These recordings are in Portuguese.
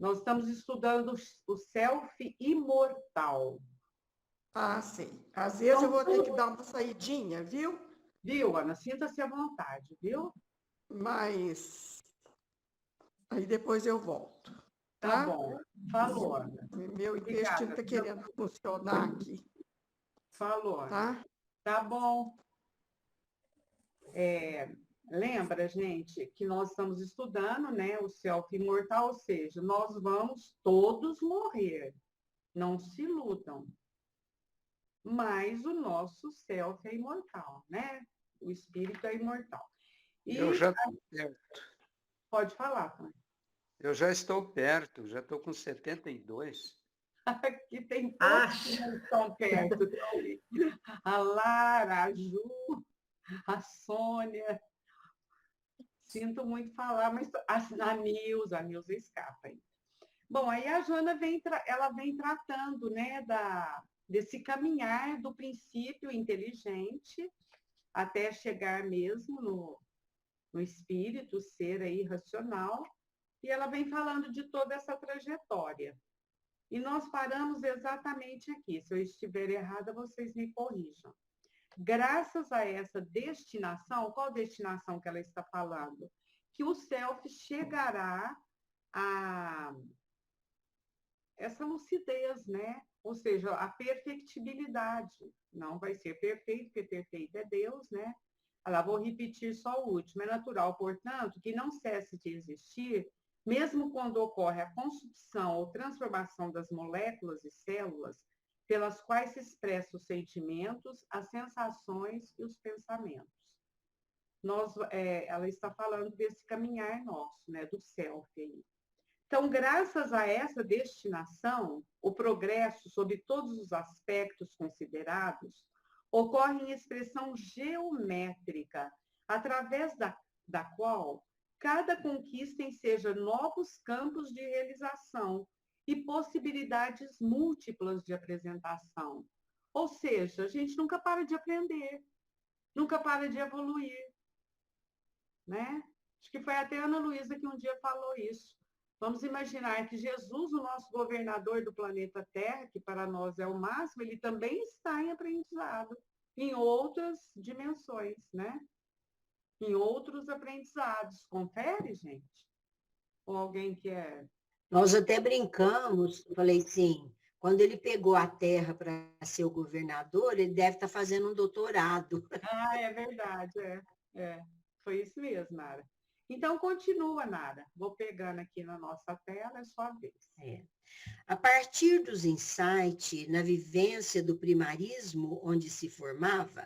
Nós estamos estudando o self imortal. Ah, sim. Às vezes eu vou ter que dar uma saidinha, viu? Viu, Ana? Sinta-se à vontade, viu? Mas aí depois eu volto, Tá tá? bom. Falou, Ana. Meu intestino Obrigada. está querendo funcionar aqui, Falou, Ana. tá? Tá bom. Lembra, gente, que nós estamos estudando, né, o self imortal, ou seja, nós vamos todos morrer. Não se iludam. Mas o nosso self é imortal, né? O espírito é imortal. Eu E já estou perto. pode falar, Tânia. Eu já estou perto, já estou com 72. Aqui tem todos que não estão perto. A Lara, a Ju, a Sônia. Sinto muito falar, mas a Nilza escapa aí. Bom, aí a Joana ela vem tratando, né, desse caminhar do princípio inteligente até chegar mesmo no espírito, ser aí racional, e ela vem falando de toda essa trajetória. E nós paramos exatamente aqui. Se eu estiver errada, vocês me corrijam. Graças a essa destinação, qual destinação que ela está falando? Que o self chegará a essa lucidez, né? Ou seja, a perfectibilidade. Não vai ser perfeito, porque perfeito é Deus, né? Lá vou repetir só o último. É natural, portanto, que não cesse de existir, mesmo quando ocorre a consumpção ou transformação das moléculas e células, pelas quais se expressam os sentimentos, as sensações e os pensamentos. Ela está falando desse caminhar nosso, né, do self aí. Então, graças a essa destinação, o progresso, sob todos os aspectos considerados, ocorre em expressão geométrica, através da qual cada conquista enseja novos campos de realização e possibilidades múltiplas de apresentação. Ou seja, a gente nunca para de aprender, nunca para de evoluir, né? Acho que foi até a Ana Luísa que um dia falou isso. Vamos imaginar que Jesus, o nosso governador do planeta Terra, que para nós é o máximo, ele também está em aprendizado, em outras dimensões, né? Em outros aprendizados. Confere, gente? Ou alguém que é... Nós até brincamos, falei assim, quando ele pegou a terra para ser o governador, ele deve estar fazendo um doutorado. Ah, é verdade, Foi isso mesmo, Nara. Então, continua, Nara. Vou pegando aqui na nossa tela, é sua vez. A partir dos insights, na vivência do primarismo onde se formava,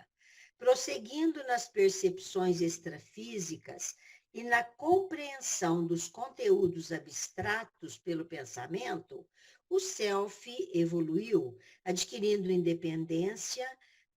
prosseguindo nas percepções extrafísicas e na compreensão dos conteúdos abstratos pelo pensamento, o self evoluiu, adquirindo independência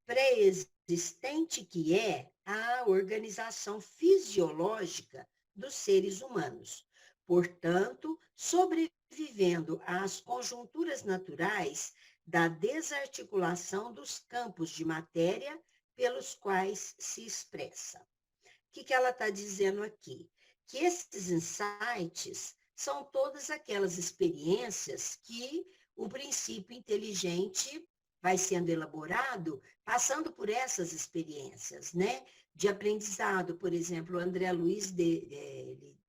pré-existente que é a organização fisiológica dos seres humanos. Portanto, sobrevivendo às conjunturas naturais da desarticulação dos campos de matéria pelos quais se expressa. O que ela está dizendo aqui? Que esses insights são todas aquelas experiências que o princípio inteligente vai sendo elaborado, passando por essas experiências, né? De aprendizado, por exemplo, o André Luiz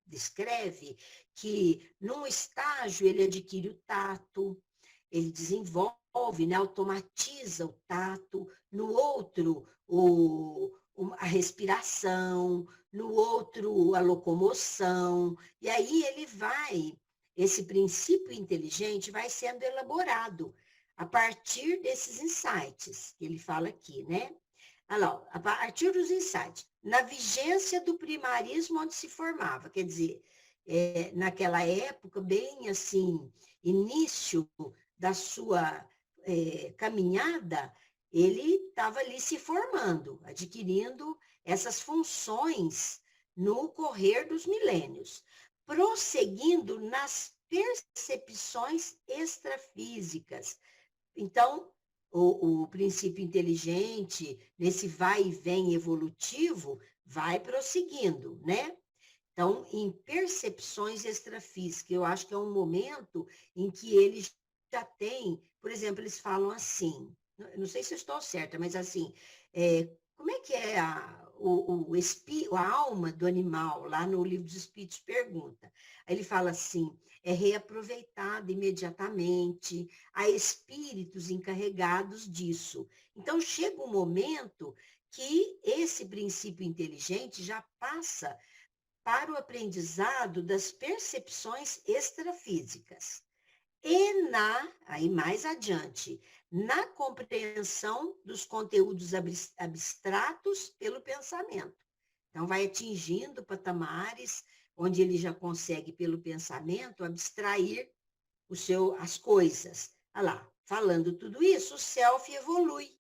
descreve que num estágio ele adquire o tato, ele desenvolve, né, automatiza o tato, no outro a respiração, no outro a locomoção, e aí esse princípio inteligente vai sendo elaborado a partir desses insights que ele fala aqui, né? Olha, a partir dos insights, na vigência do primarismo onde se formava, quer dizer, naquela época, bem assim, início da sua caminhada, ele estava ali se formando, adquirindo essas funções no correr dos milênios, prosseguindo nas percepções extrafísicas. Então, o princípio inteligente, nesse vai e vem evolutivo, vai prosseguindo, né? Então, em percepções extrafísicas, eu acho que é um momento em que ele já tem, por exemplo, eles falam assim, não sei se eu estou certa, mas assim, como é que é a alma do animal? Lá no Livro dos Espíritos pergunta. Aí ele fala assim, é reaproveitada imediatamente, há espíritos encarregados disso. Então, chega um momento que esse princípio inteligente já passa para o aprendizado das percepções extrafísicas. E aí mais adiante, na compreensão dos conteúdos abstratos pelo pensamento. Então, vai atingindo patamares onde ele já consegue, pelo pensamento, abstrair as coisas. Olha lá, falando tudo isso, o self evolui,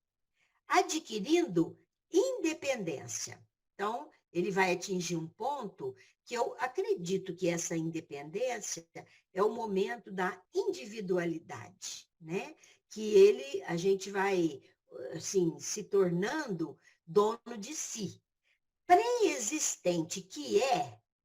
adquirindo independência. Então, ele vai atingir um ponto que eu acredito que essa independência é o momento da individualidade, né? Que a gente vai, assim, se tornando dono de si. Pré-existente que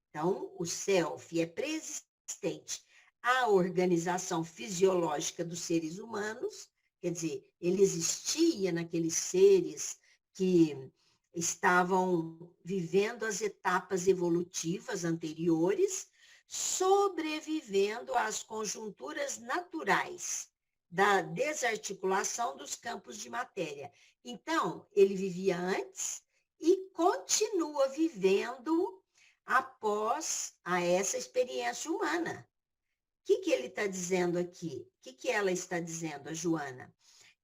então, o self é pré-existente à organização fisiológica dos seres humanos, quer dizer, ele existia naqueles seres que estavam vivendo as etapas evolutivas anteriores, sobrevivendo às conjunturas naturais da desarticulação dos campos de matéria. Então, ele vivia antes e continua vivendo após essa experiência humana. O que ele está dizendo aqui? O que ela está dizendo, a Joana?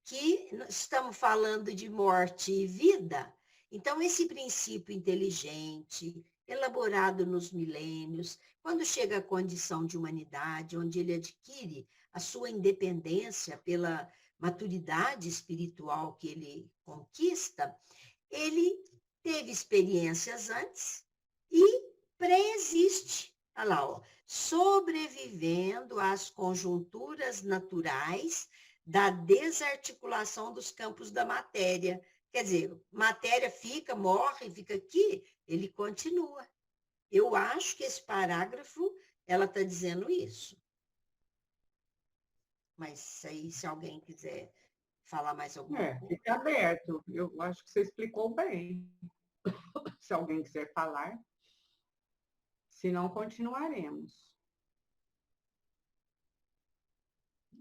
Que estamos falando de morte e vida. Então, esse princípio inteligente, elaborado nos milênios, quando chega à condição de humanidade, onde ele adquire a sua independência pela maturidade espiritual que ele conquista, ele teve experiências antes e preexiste. Olha lá, ó, sobrevivendo às conjunturas naturais da desarticulação dos campos da matéria. Quer dizer, matéria morre, fica aqui, ele continua. Eu acho que esse parágrafo, ela está dizendo isso. Mas aí, se alguém quiser falar mais alguma coisa. Fica aberto. Eu acho que você explicou bem. Se alguém quiser falar. Se não, continuaremos.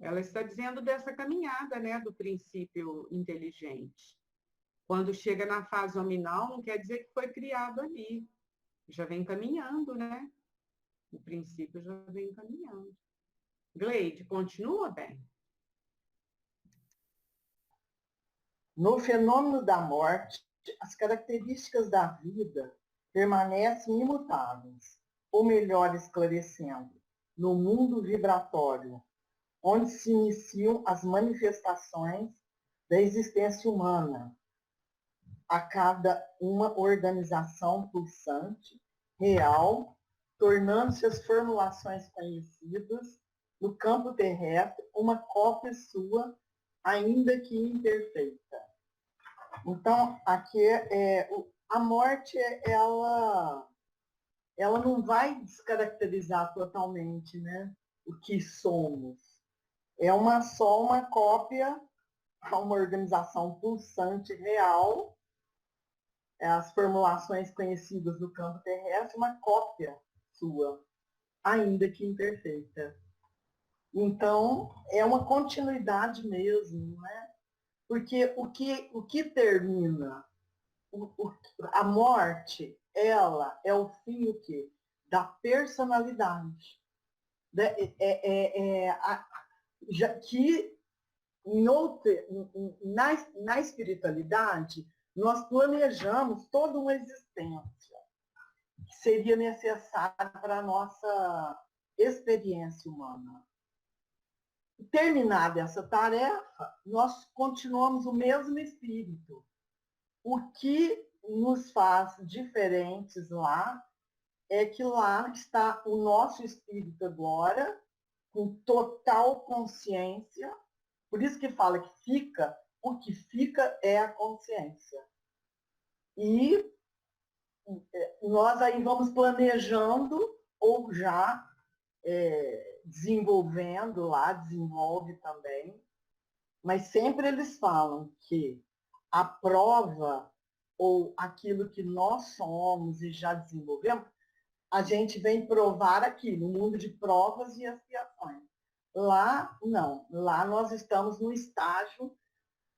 Ela está dizendo dessa caminhada, né, do princípio inteligente. Quando chega na fase nominal, não quer dizer que foi criado ali. Já vem caminhando, né? O princípio já vem caminhando. Gleide, continua bem. No fenômeno da morte, as características da vida permanecem imutáveis, ou melhor esclarecendo, no mundo vibratório, onde se iniciam as manifestações da existência humana, a cada uma organização pulsante, real, tornando-se as formulações conhecidas no campo terrestre uma cópia sua, ainda que imperfeita. Então, aqui a morte, ela não vai descaracterizar totalmente, né, o que somos. É só uma cópia a uma organização pulsante real, as formulações conhecidas do campo terrestre, uma cópia sua, ainda que imperfeita. Então, é uma continuidade mesmo, né? Porque o que termina, a morte, ela é o fim o quê? Da personalidade. Já que na espiritualidade, nós planejamos toda uma existência que seria necessária para a nossa experiência humana. Terminada essa tarefa, nós continuamos o mesmo espírito. O que nos faz diferentes lá é que lá está o nosso espírito agora, com total consciência. Por isso que fala que fica, o que fica é a consciência. E nós aí vamos planejando ou já desenvolvendo lá, desenvolve também, mas sempre eles falam que a prova ou aquilo que nós somos e já desenvolvemos, a gente vem provar aqui, no mundo de provas e expiações. Lá, não. Lá nós estamos no estágio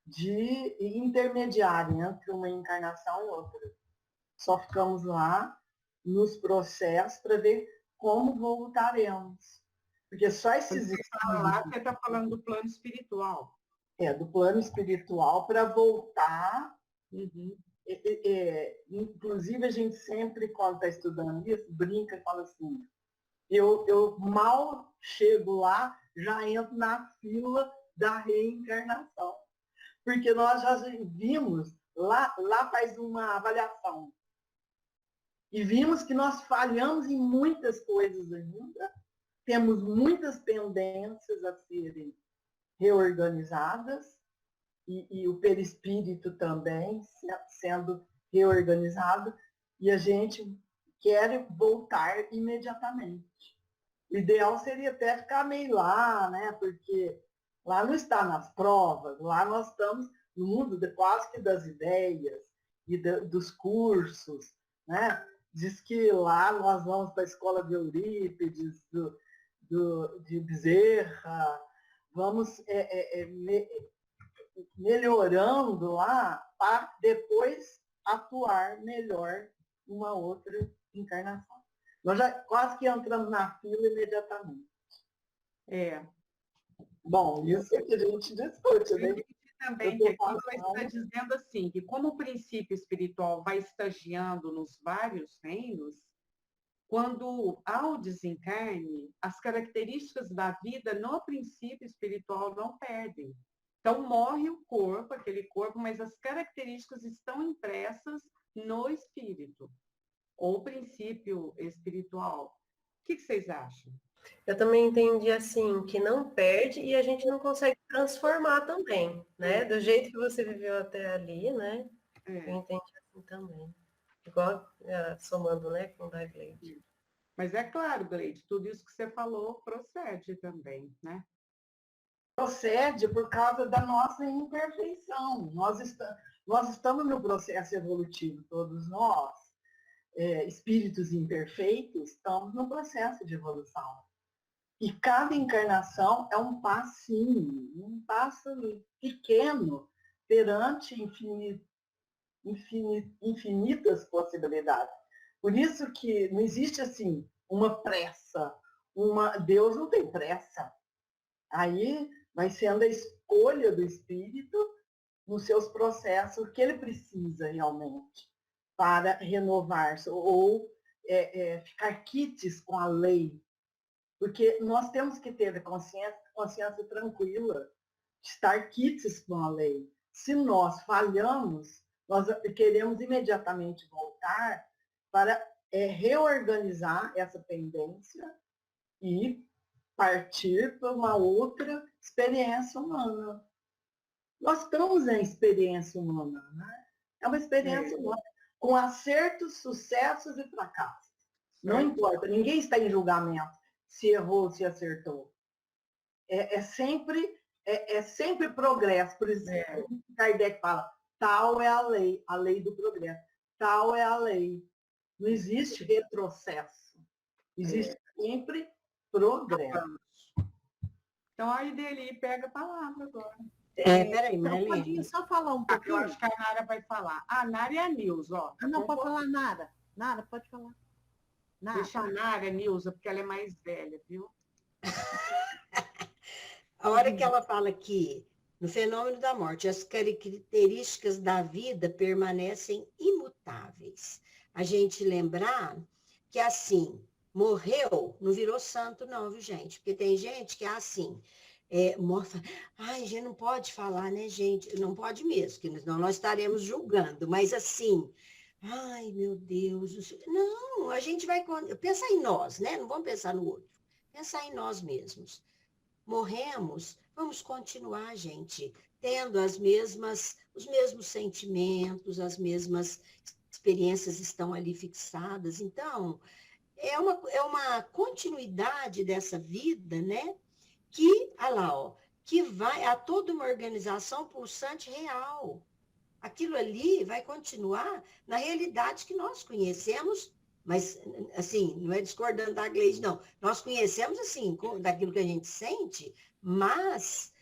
de intermediário entre uma encarnação e outra. Só ficamos lá nos processos para ver como voltaremos. Porque só esses estágios... Lá você está falando do plano espiritual. Do plano espiritual para voltar. Uhum. Inclusive, a gente sempre, quando está estudando isso, brinca e fala assim, eu mal chego lá, já entro na fila da reencarnação. Porque nós já vimos, lá faz uma avaliação, e vimos que nós falhamos em muitas coisas ainda, temos muitas pendências a serem reorganizadas, e o perispírito também sendo reorganizado, e a gente quer voltar imediatamente. O ideal seria até ficar meio lá, né? Porque lá não está nas provas, lá nós estamos no mundo quase que das ideias e dos cursos, né? Diz que lá nós vamos para a escola de Eurípides, de Bezerra, vamos melhorando lá para depois atuar melhor uma outra encarnação. Nós já quase que entramos na fila imediatamente. Bom, isso é que a gente discute, né? Também que aqui ela está dizendo assim, que como o princípio espiritual vai estagiando nos vários reinos, quando ao desencarne, as características da vida no princípio espiritual não perdem. Então morre o corpo, aquele corpo, mas as características estão impressas no espírito, ou princípio espiritual. O que vocês acham? Eu também entendi assim, que não perde e a gente não consegue transformar também, né? Do jeito que você viveu até ali, né? Eu entendi assim também. Igual somando, né, com o da Gleide. Mas é claro, Gleide, tudo isso que você falou procede também, né? Procede por causa da nossa imperfeição. Nós estamos no processo evolutivo, todos nós, espíritos imperfeitos, estamos no processo de evolução. E cada encarnação é um passinho, um passo pequeno perante infinitas possibilidades. Por isso que não existe assim uma pressa. Deus não tem pressa. Aí vai sendo a escolha do espírito nos seus processos, o que ele precisa realmente para renovar-se ou ficar quites com a lei. Porque nós temos que ter a consciência tranquila, estar quites com a lei. Se nós falhamos, nós queremos imediatamente voltar para reorganizar essa pendência e partir para uma outra experiência humana. Nós estamos em experiência humana, né? É uma experiência humana, com acertos, sucessos e fracassos. Não importa, ninguém está em julgamento se errou, se acertou. É sempre progresso. Por exemplo, Kardec fala, tal é a lei do progresso. Tal é a lei. Não existe retrocesso. Existe sempre progresso. Então, a Ideli pega a palavra agora. Peraí, Marlene. Só falar um pouquinho? Eu acho que a Nara vai falar. A Nara e a Nilza, ó. Não, pode falar nada. Nada, pode falar. Nada. Deixa a Nara, Nilza, porque ela é mais velha, viu? A hora que ela fala que, no fenômeno da morte, as características da vida permanecem imutáveis. A gente lembrar que, assim, morreu, não virou santo não, viu, gente? Porque tem gente que é assim, ai, a gente não pode falar, né, gente? Não pode mesmo, porque senão nós estaremos julgando, mas assim, ai, meu Deus, não, a gente vai pensar em nós, né? Não vamos pensar no outro, pensar em nós mesmos. Morremos, vamos continuar, gente, tendo os mesmos sentimentos, as mesmas experiências estão ali fixadas. Então, é uma continuidade dessa vida, né? Que, olha lá, ó, que vai a toda uma organização pulsante real. Aquilo ali vai continuar na realidade que nós conhecemos, mas, assim, não é discordando da Gleide, não. Nós conhecemos, assim, daquilo que a gente sente, mas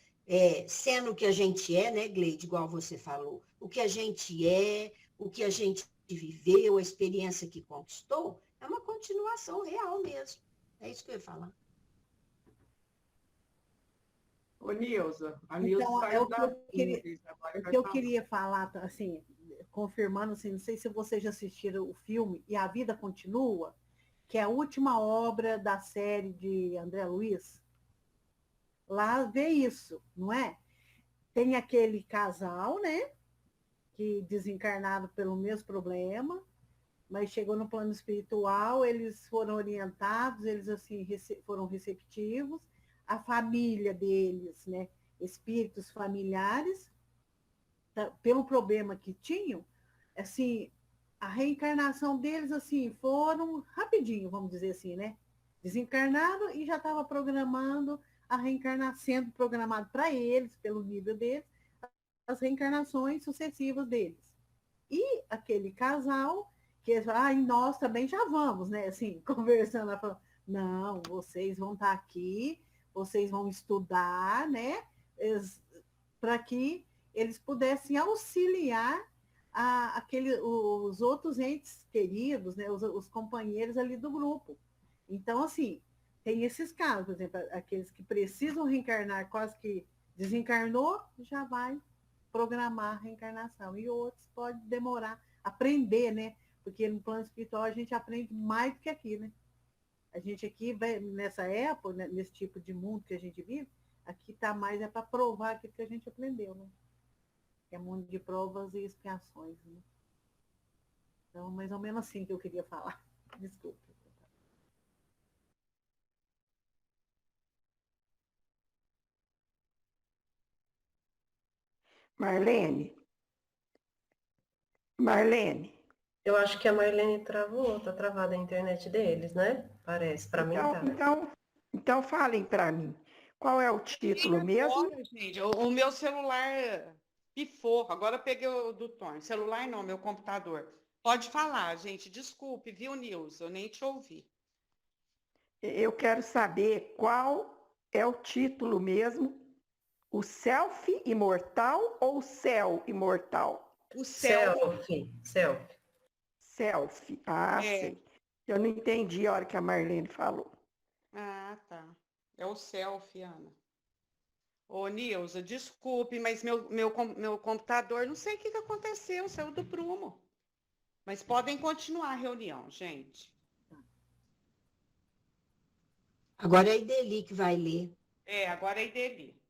sendo o que a gente é, né, Gleide, igual você falou, o que a gente é, o que a gente viveu, a experiência que conquistou, é uma continuação real mesmo. É isso que eu ia falar. Ô, Nilza, a Nilza Então, saiu da o que eu queria falar, assim, confirmando, assim, não sei se vocês já assistiram o filme E a Vida Continua, que é a última obra da série de André Luiz. Lá vê isso, não é? Tem aquele casal, né? Que desencarnado pelo mesmo problema, mas chegou no plano espiritual, eles foram orientados, eles assim foram receptivos, a família deles, né? Espíritos familiares, pelo problema que tinham, assim, a reencarnação deles, assim, foram rapidinho, vamos dizer assim, né? Desencarnaram e já estava programando a reencarnação, sendo programado para eles, pelo nível deles, as reencarnações sucessivas deles. E aquele casal, que nós também já vamos, né? Assim, conversando, falando, não, vocês vão estar aqui, vocês vão estudar, né? Para que eles pudessem auxiliar os outros entes queridos, né? Os companheiros ali do grupo. Então, assim, tem esses casos, por exemplo, aqueles que precisam reencarnar, quase que desencarnou, já vai programar a reencarnação. E outros pode demorar, aprender, né? Porque no plano espiritual a gente aprende mais do que aqui, né? A gente aqui, nessa época, né, nesse tipo de mundo que a gente vive, aqui está mais para provar aquilo que a gente aprendeu, né? Que é mundo de provas e expiações, né? Então, mais ou menos assim que eu queria falar. Desculpa. Marlene, Eu acho que a Marlene travou, tá travada a internet deles, né? Parece, para mim tá. Então falem para mim, qual é o título mesmo? Agora, gente, o meu celular pifou, agora eu peguei o do Torno. Celular não, meu computador. Pode falar, gente, desculpe, viu, Nilza? Eu nem te ouvi. Eu quero saber qual é o título mesmo, o self imortal ou o céu imortal? O céu. Self. Self, sei. Eu não entendi a hora que a Marlene falou. Ah, tá. É o selfie, Ana. Ô, Nilza, desculpe, mas meu computador, não sei o que aconteceu, saiu do prumo. Mas podem continuar a reunião, gente. Agora é a Ideli que vai ler. Agora é a Ideli.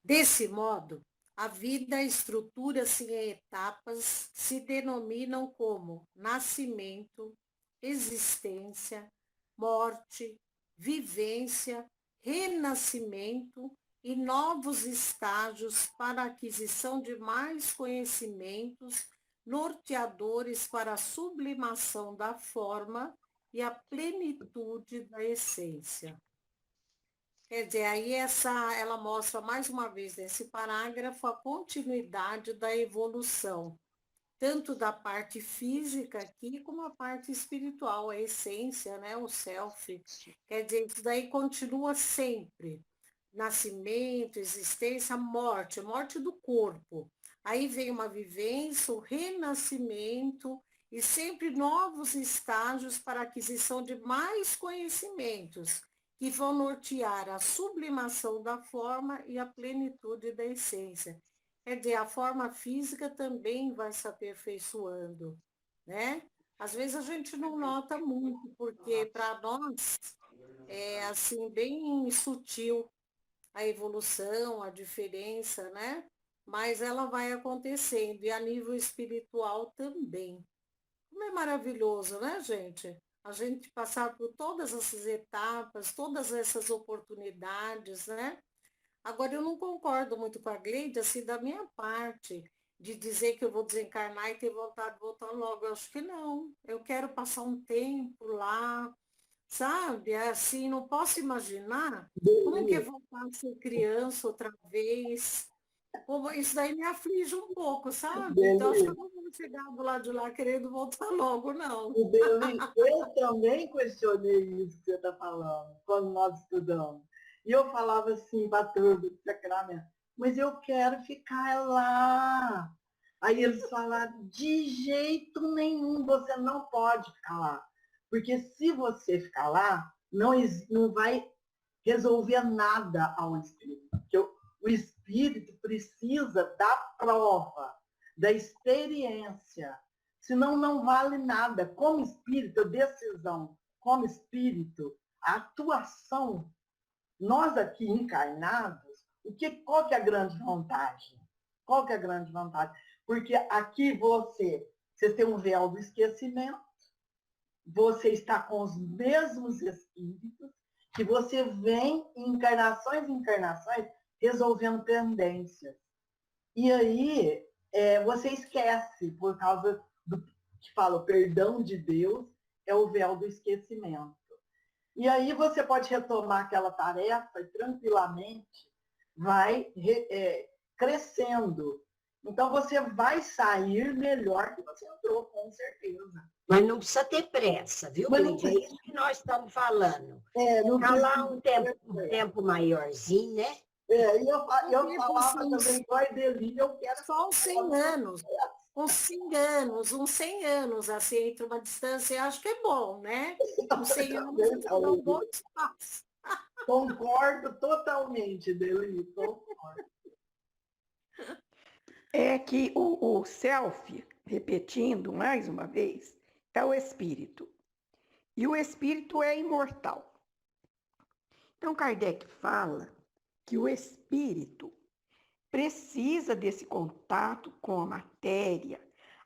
Desse modo, a vida estrutura-se em etapas que se denominam como nascimento, existência, morte, vivência, renascimento e novos estágios para a aquisição de mais conhecimentos norteadores para a sublimação da forma e a plenitude da essência. Quer dizer, aí ela mostra mais uma vez nesse parágrafo a continuidade da evolução, tanto da parte física aqui como a parte espiritual, a essência, né, o self. Quer dizer, isso daí continua sempre. Nascimento, existência, morte do corpo. Aí vem uma vivência, o renascimento e sempre novos estágios para a aquisição de mais conhecimentos, que vão nortear a sublimação da forma e a plenitude da essência. Quer dizer, a forma física também vai se aperfeiçoando, né? Às vezes a gente não nota muito, porque para nós é assim bem sutil a evolução, a diferença, né? Mas ela vai acontecendo, e a nível espiritual também. Como é maravilhoso, né, gente? A gente passar por todas essas etapas, todas essas oportunidades, né? Agora, eu não concordo muito com a Gleide, assim, da minha parte, de dizer que eu vou desencarnar e ter vontade de voltar logo. Eu acho que não. Eu quero passar um tempo lá, sabe? Assim, não posso imaginar como que é voltar a ser criança outra vez. Isso daí me aflige um pouco, sabe? Então, acho que eu não vou chegar do lado de lá querendo voltar logo, não. Eu também questionei isso que você está falando, quando nós estudamos. E eu falava assim para a turma do Sacramento, mas eu quero ficar lá. Aí eles falaram, de jeito nenhum, você não pode ficar lá. Porque se você ficar lá, não vai resolver nada ao espírito. Porque o espírito precisa da prova, da experiência. Senão não vale nada. Como espírito, decisão, como espírito, a atuação, nós aqui encarnados, qual que é a grande vantagem? Qual que é a grande vantagem? Porque aqui você tem um véu do esquecimento, você está com os mesmos espíritos, que você vem em encarnações e encarnações resolvendo pendências. E aí você esquece, por causa do que fala, o perdão de Deus é o véu do esquecimento. E aí você pode retomar aquela tarefa e tranquilamente vai crescendo. Então você vai sair melhor que você entrou, com certeza. Mas não precisa ter pressa, viu, Cleide? É isso que nós estamos falando. Ficar lá um tempo maiorzinho, né? E eu falava também com a Ideli, eu quero... Só uns 100 anos. Uns 100 anos, uns 100 anos, assim, entre uma distância, eu acho que é bom, né? Uns 100 anos, dá um bom espaço. Concordo totalmente, Ideli, concordo. É que o self, repetindo mais uma vez, é o espírito. E o espírito é imortal. Então, Kardec fala que o espírito precisa desse contato com a matéria,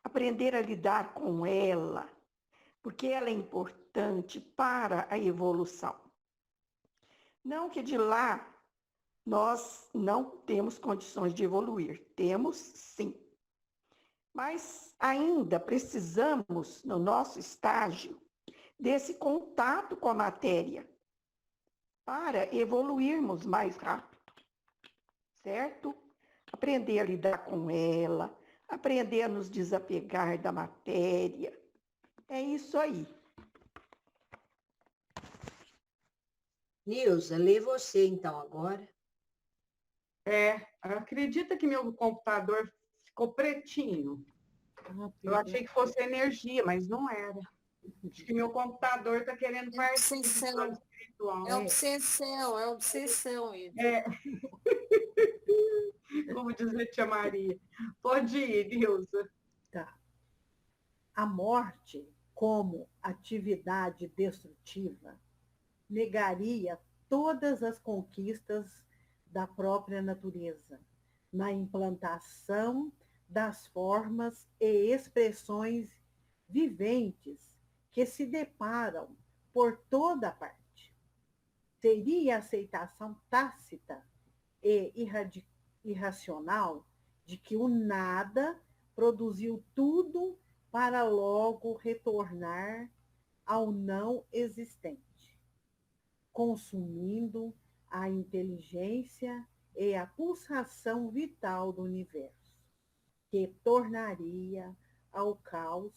aprender a lidar com ela, porque ela é importante para a evolução. Não que de lá nós não temos condições de evoluir, temos sim. Mas ainda precisamos, no nosso estágio, desse contato com a matéria para evoluirmos mais rápido, certo? Aprender a lidar com ela, aprender a nos desapegar da matéria. É isso aí. Nilza, lê você então agora. Acredita que meu computador ficou pretinho? Eu achei que fosse energia, mas não era. Acho que meu computador está querendo participar espiritual. É obsessão isso. Como diz a tia Maria. Pode ir, Nilza. Tá. A morte, como atividade destrutiva, negaria todas as conquistas da própria natureza, na implantação das formas e expressões viventes que se deparam por toda parte. Seria a aceitação tácita e irracional de que o nada produziu tudo para logo retornar ao não existente, consumindo a inteligência e a pulsação vital do universo, que tornaria ao caos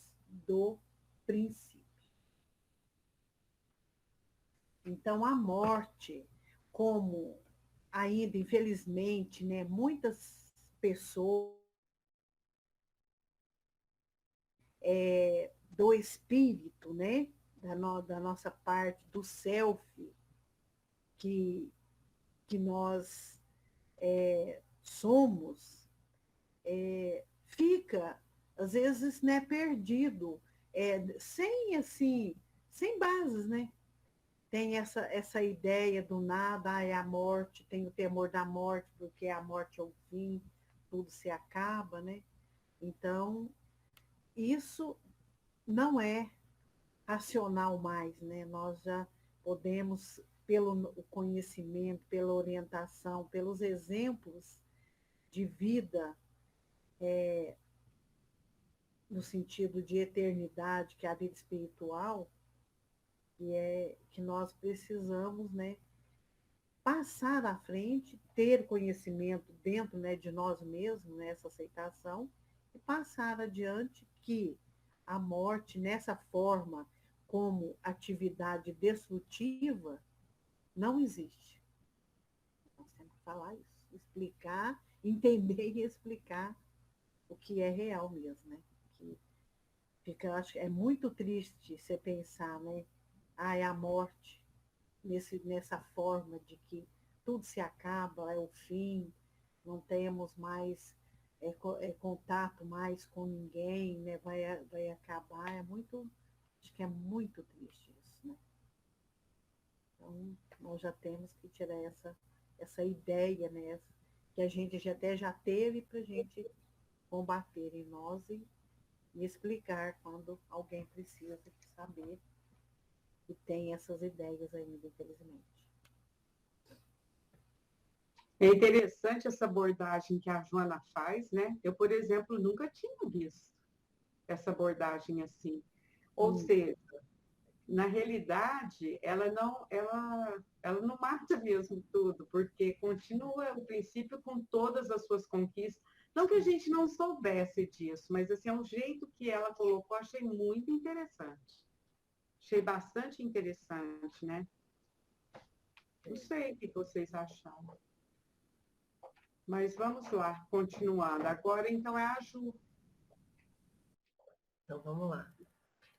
do princípio. Então, a morte, como ainda, infelizmente, né, muitas pessoas do espírito, né, da nossa parte, do self, que nós somos, fica, às vezes, né, perdido, sem bases, né? Tem essa ideia do nada, é a morte, tem o temor da morte, porque a morte é o fim, tudo se acaba, né? Então, isso não é racional mais, né? Nós já podemos, pelo conhecimento, pela orientação, pelos exemplos de vida no sentido de eternidade, que é a vida espiritual, que nós precisamos, né, passar à frente, ter conhecimento dentro, né, de nós mesmos, nessa aceitação, e passar adiante que a morte, nessa forma, como atividade destrutiva, não existe. Nós temos que falar isso, explicar, entender e explicar o que é real mesmo, né? Eu acho que é muito triste você pensar, né? É a morte, nessa forma de que tudo se acaba, é o fim, não temos mais contato mais com ninguém, né? Vai acabar, acho que é muito triste isso, né? Então, nós já temos que tirar essa ideia, né? Que a gente já teve para a gente combater em nós e explicar quando alguém precisa saber e tem essas ideias ainda, infelizmente. É interessante essa abordagem que a Joana faz, né? Eu, por exemplo, nunca tinha visto essa abordagem assim. Ou seja, na realidade, ela não mata mesmo tudo, porque continua o princípio com todas as suas conquistas. Não que a gente não soubesse disso, mas assim, é um jeito que ela colocou, achei muito interessante. Achei bastante interessante, né? Não sei o que vocês acharam. Mas vamos lá, continuando. Agora, então, é a Ju. Então, vamos lá.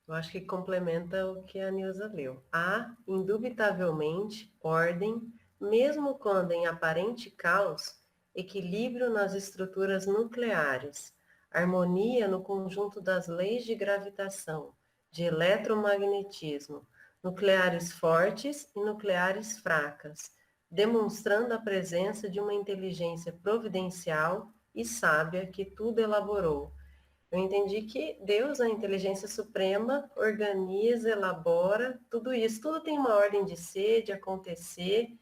Eu acho que complementa o que a Nilza leu. Há, indubitavelmente, ordem, mesmo quando em aparente caos, equilíbrio nas estruturas nucleares, harmonia no conjunto das leis de gravitação, de eletromagnetismo, nucleares fortes e nucleares fracas, demonstrando a presença de uma inteligência providencial e sábia que tudo elaborou. Eu entendi que Deus, a inteligência suprema, organiza, elabora tudo isso. Tudo tem uma ordem de ser, de acontecer,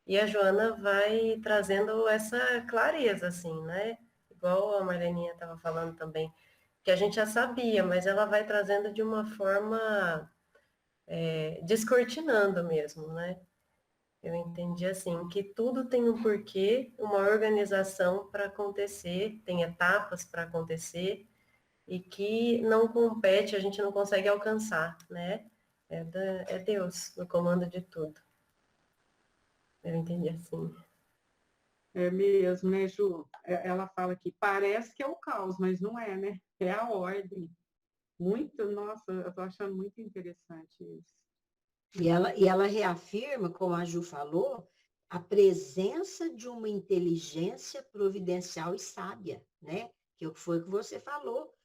e a Joana vai trazendo essa clareza, assim, né? Igual a Marleninha estava falando também, que a gente já sabia, mas ela vai trazendo de uma forma descortinando mesmo, né? Eu entendi assim, que tudo tem um porquê, uma organização para acontecer, tem etapas para acontecer, e que não compete, a gente não consegue alcançar, né? É Deus no comando de tudo. Eu entendi assim. É mesmo, né, Ju? Ela fala que parece que é o caos, mas não é, né? É a ordem. Muito, nossa, eu estou achando muito interessante isso. E ela reafirma, como a Ju falou, a presença de uma inteligência providencial e sábia, né? Que foi o que você falou.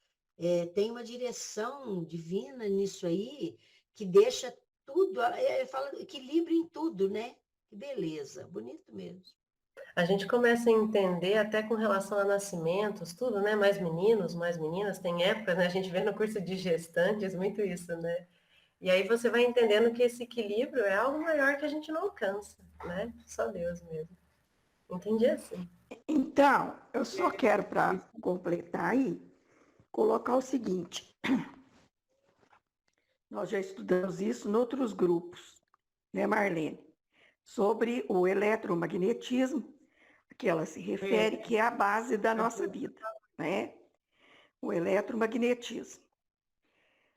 Tem uma direção divina nisso aí, que deixa tudo, fala equilíbrio em tudo, né? Que beleza, bonito mesmo. A gente começa a entender até com relação a nascimentos, tudo, né? Mais meninos, mais meninas, tem épocas, né? A gente vê no curso de gestantes muito isso, né? E aí você vai entendendo que esse equilíbrio é algo maior que a gente não alcança, né? Só Deus mesmo. Entendi assim. Então, eu só quero, para completar aí, colocar o seguinte. Nós já estudamos isso em outros grupos, né, Marlene? Sobre o eletromagnetismo, que ela se refere, que é a base da nossa vida, né? O eletromagnetismo.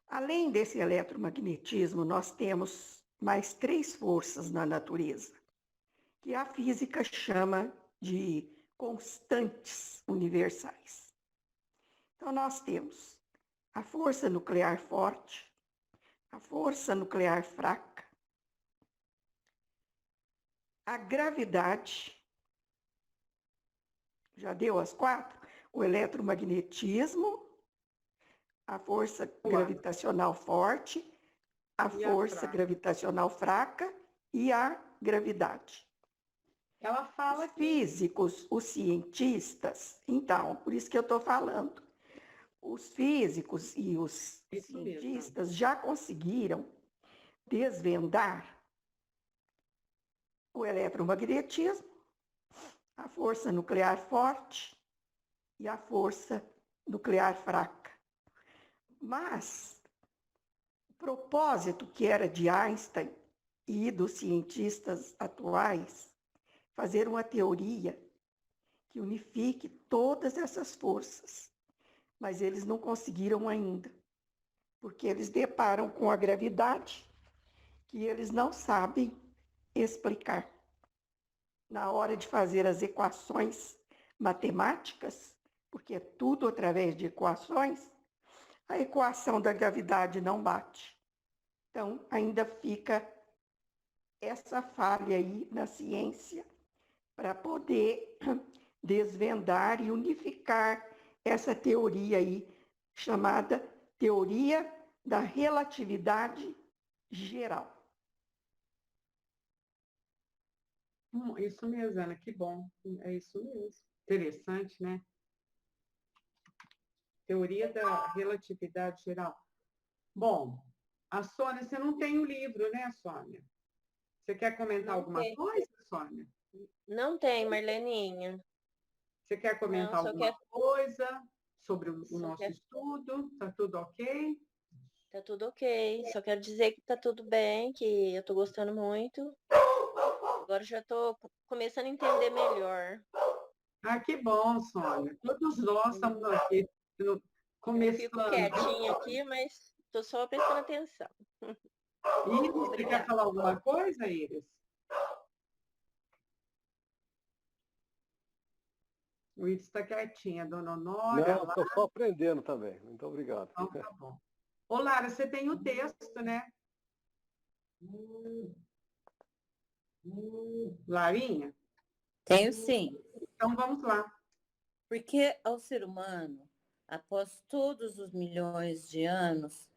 Além desse eletromagnetismo, nós temos mais 3 forças na natureza, que a física chama de constantes universais. Então, nós temos a força nuclear forte, a força nuclear fraca, a gravidade, já deu as 4? O eletromagnetismo, a força gravitacional forte, a força gravitacional fraca e a gravidade. Ela fala os físicos, os cientistas, então, por isso que eu estou falando, os físicos e os cientistas já conseguiram desvendar o eletromagnetismo, a força nuclear forte, e a força nuclear fraca. Mas o propósito que era de Einstein e dos cientistas atuais, fazer uma teoria que unifique todas essas forças, mas eles não conseguiram ainda, porque eles deparam com a gravidade que eles não sabem explicar. Na hora de fazer as equações matemáticas, porque é tudo através de equações, a equação da gravidade não bate. Então, ainda fica essa falha aí na ciência para poder desvendar e unificar essa teoria aí, chamada teoria da relatividade geral. Isso mesmo, Ana, que bom. É isso mesmo. Interessante, né? Teoria da relatividade geral. Bom, a Sônia, você não tem o livro, né, Sônia? Você quer comentar alguma coisa, Sônia? Não tem, Marleninha. Você quer comentar alguma coisa sobre o nosso estudo? Tá tudo ok? Tá tudo ok. Só quero dizer que tá tudo bem, que eu tô gostando muito. Agora já tô começando a entender melhor. Ah, que bom, Sônia. Todos nós estamos aqui começando. Eu fico quietinha aqui, mas tô só prestando atenção. Iris, você quer falar alguma coisa, Iris? O Iris está quietinha, dona Honória. Não, estou só aprendendo também. Muito obrigado. Então, tá bom. Ô, Lara, você tem o texto, né? Larinha? Tenho sim. Então vamos lá. Porque ao ser humano, após todos os milhões de anos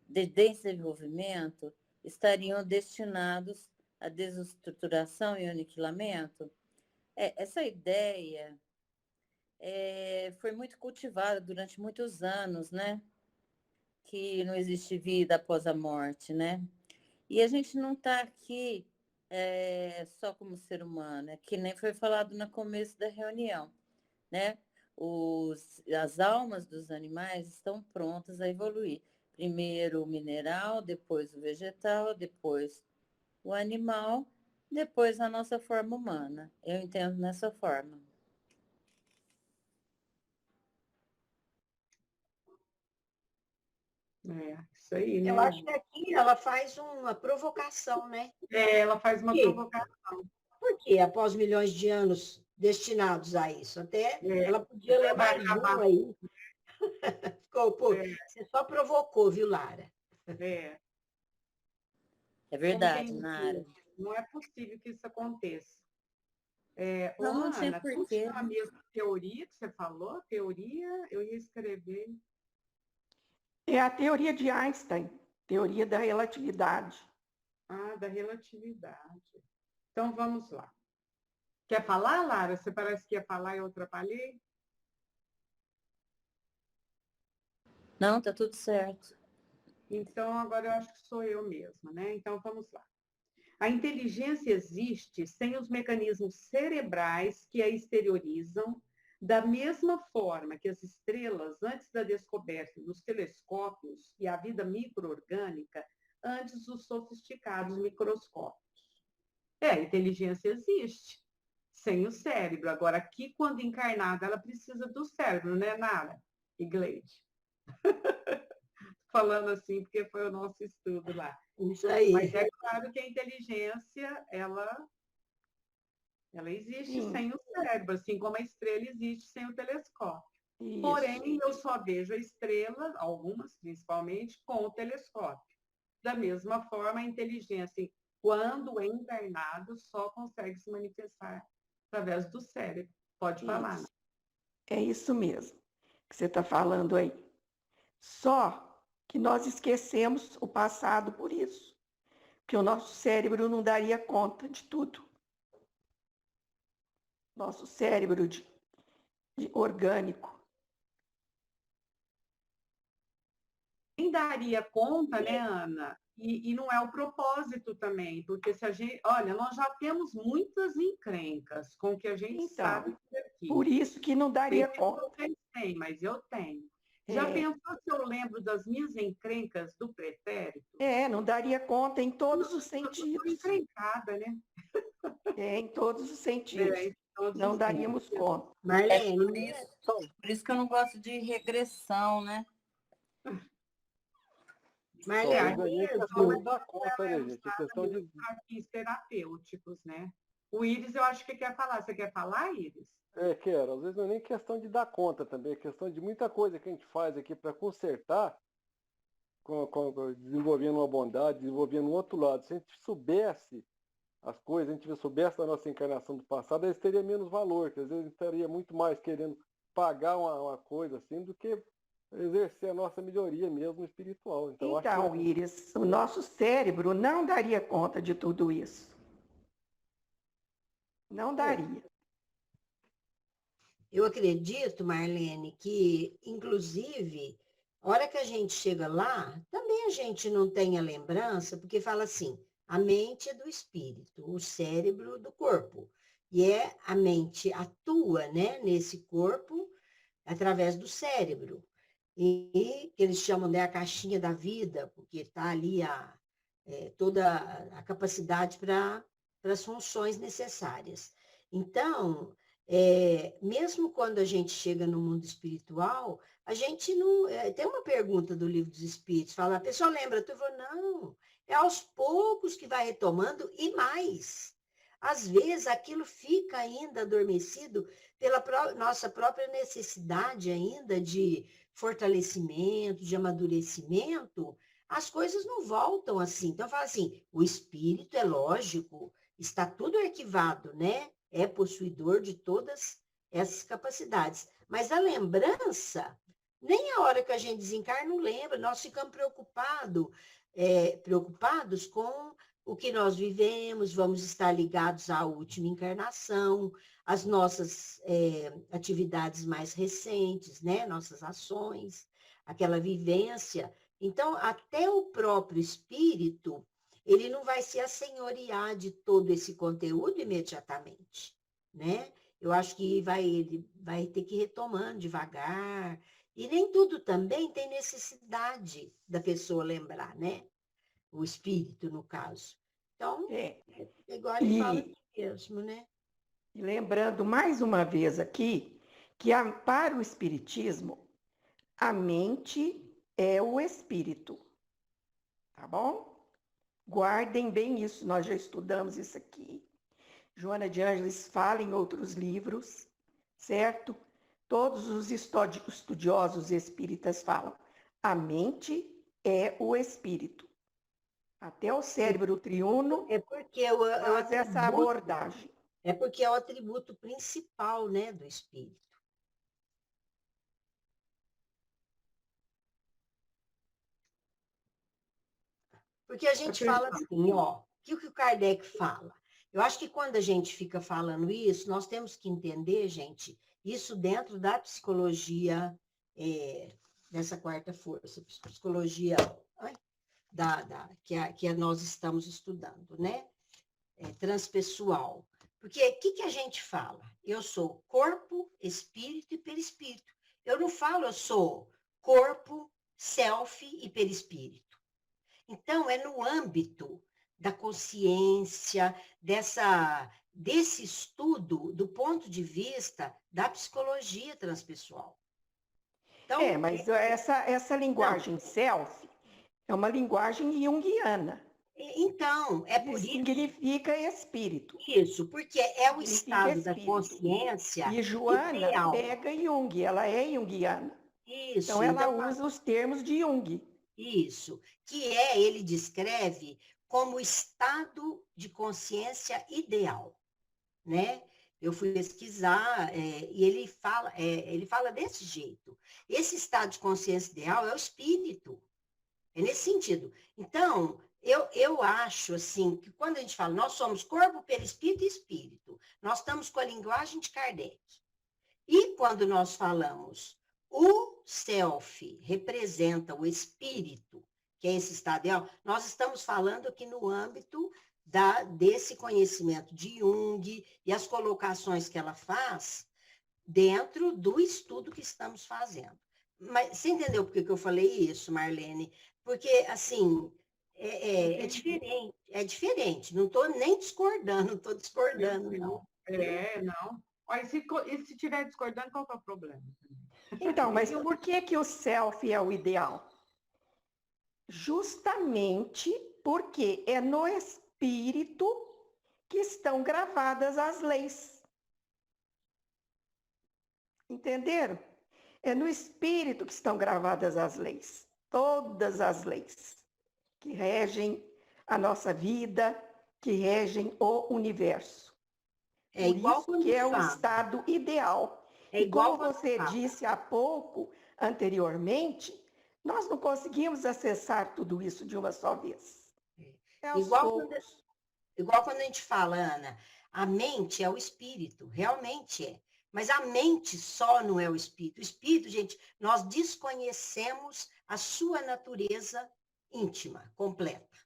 de desenvolvimento, estariam destinados à desestruturação e aniquilamento? Essa ideia foi muito cultivada durante muitos anos, né? Que não existe vida após a morte, né? E a gente não está aqui só como ser humano, que nem foi falado no começo da reunião, né? As almas dos animais estão prontas a evoluir. Primeiro o mineral, depois o vegetal, depois o animal, depois a nossa forma humana. Eu entendo nessa forma. Isso aí, né? Eu acho que aqui ela faz uma provocação, né? Ela faz uma provocação. Por quê? Após milhões de anos destinados a isso. Até ela podia levar junto aí. Ficou, pô, você só provocou, viu, Lara? É verdade, Nara. Não é possível que isso aconteça. Não tinha Ana, porquê. a mesma teoria que você falou? Teoria, eu ia escrever. É a teoria de Einstein, teoria da relatividade. Ah, da relatividade. Então, vamos lá. Quer falar, Lara? Você parece que ia falar e eu atrapalhei? Não, tá tudo certo. Então, agora eu acho que sou eu mesma, né? Então, vamos lá. A inteligência existe sem os mecanismos cerebrais que a exteriorizam, da mesma forma que as estrelas, antes da descoberta dos telescópios e a vida micro-orgânica, antes dos sofisticados microscópios. A inteligência existe sem o cérebro. Agora, aqui, quando encarnada, ela precisa do cérebro, né, Nara e Gleide? Falando assim, porque foi o nosso estudo lá. Isso aí. Mas é claro que a inteligência, ela existe sem o cérebro, assim como a estrela existe sem o telescópio. Isso. Porém, eu só vejo a estrela, algumas principalmente, com o telescópio. Da mesma forma, a inteligência, quando é encarnado, só consegue se manifestar através do cérebro. Pode falar. Isso. É isso mesmo que você está falando aí. Só que nós esquecemos o passado por isso, que o nosso cérebro não daria conta de tudo. Nosso cérebro de orgânico. Nem daria conta, né, Ana? E não é o propósito também, porque se a gente... Olha, nós já temos muitas encrencas com o que a gente sabe aqui. Por isso que não daria conta. Vocês têm, mas eu tenho. Já pensou se eu lembro das minhas encrencas do pretérito? Não daria conta em todos os sentidos. Estou encrencada, né? Em todos os sentidos. Não daríamos conta. Marlene, por isso que eu não gosto de regressão, né? Marlene, é questão de dar conta, né, gente? É questão de... desafios terapêuticos, né? O Iris, eu acho que quer falar. Você quer falar, Iris? Quero. Às vezes não é nem questão de dar conta também, é questão de muita coisa que a gente faz aqui para consertar, desenvolvendo uma bondade, desenvolvendo um outro lado. Se a gente soubesse as coisas, a gente soubesse da nossa encarnação do passado, eles teriam menos valor, que às vezes a gente estaria muito mais querendo pagar uma coisa assim do que exercer a nossa melhoria mesmo espiritual. Então Iris, o nosso cérebro não daria conta de tudo isso. Não daria. Eu acredito, Marlene, que, inclusive, a hora que a gente chega lá, também a gente não tem a lembrança, porque fala assim, a mente é do espírito, o cérebro do corpo. E a mente atua, né, nesse corpo através do cérebro. E que eles chamam de a caixinha da vida, porque está ali toda a capacidade para as funções necessárias. Então, mesmo quando a gente chega no mundo espiritual, a gente não... tem uma pergunta do Livro dos Espíritos, fala, a pessoa lembra, tu falou, não, é aos poucos que vai retomando e mais. Às vezes, aquilo fica ainda adormecido pela nossa própria necessidade ainda de fortalecimento, de amadurecimento, as coisas não voltam assim. Então, fala assim, o espírito, é lógico, está tudo arquivado, né? É possuidor de todas essas capacidades. Mas a lembrança, nem a hora que a gente desencarna não lembra, nós ficamos preocupados com o que nós vivemos, vamos estar ligados à última encarnação, às nossas atividades mais recentes, né? Nossas ações, aquela vivência. Então, até o próprio espírito, ele não vai se assenhorear de todo esse conteúdo imediatamente, né? Eu acho que ele vai ter que ir retomando devagar, e nem tudo também tem necessidade da pessoa lembrar, né? O espírito, no caso. Então, igual ele fala aqui mesmo, né? E lembrando mais uma vez aqui, que para o espiritismo, a mente é o espírito, tá bom? Guardem bem isso, nós já estudamos isso aqui. Joana de Ângeles fala em outros livros, certo? Todos os estudiosos espíritas falam, a mente é o espírito. Até o cérebro triuno faz essa abordagem. É porque é o atributo principal, né, do espírito. Porque a gente fala assim, ó, o que o Kardec fala? Eu acho que quando a gente fica falando isso, nós temos que entender, gente, isso dentro da psicologia, dessa quarta força, psicologia que nós estamos estudando, né? Transpessoal. Porque o que a gente fala? Eu sou corpo, espírito e perispírito. Eu não falo eu sou corpo, self e perispírito. Então, é no âmbito da consciência, desse estudo, do ponto de vista da psicologia transpessoal. Então, mas essa linguagem self é uma linguagem junguiana. Então, é por isso... Significa espírito. Isso, porque é o estado da consciência. E Joana pega Jung, ela é junguiana. Isso. Então, ela usa os termos de Jung. Isso, que ele descreve como estado de consciência ideal, né? Eu fui pesquisar e ele fala desse jeito. Esse estado de consciência ideal é o espírito, é nesse sentido. Então, eu acho assim, que quando a gente fala, nós somos corpo, perispírito e espírito, nós estamos com a linguagem de Kardec. E quando nós falamos, o self representa o espírito, que é esse estado ideal, nós estamos falando aqui no âmbito desse conhecimento de Jung e as colocações que ela faz dentro do estudo que estamos fazendo. Mas você entendeu por que eu falei isso, Marlene? Porque, assim, é diferente. Não estou nem discordando, não estou discordando, não. Não. E se estiver discordando, qual que é o problema? Então, mas por que o self é o ideal? Justamente porque é no espírito que estão gravadas as leis. Entenderam? É no espírito que estão gravadas as leis. Todas as leis que regem a nossa vida, que regem o universo. É igual Por isso que é o estado ideal. É igual como você disse há pouco, anteriormente, nós não conseguimos acessar tudo isso de uma só vez. Igual quando a gente fala, Ana, a mente é o espírito, realmente é. Mas a mente só não é o espírito. O espírito, gente, nós desconhecemos a sua natureza íntima, completa,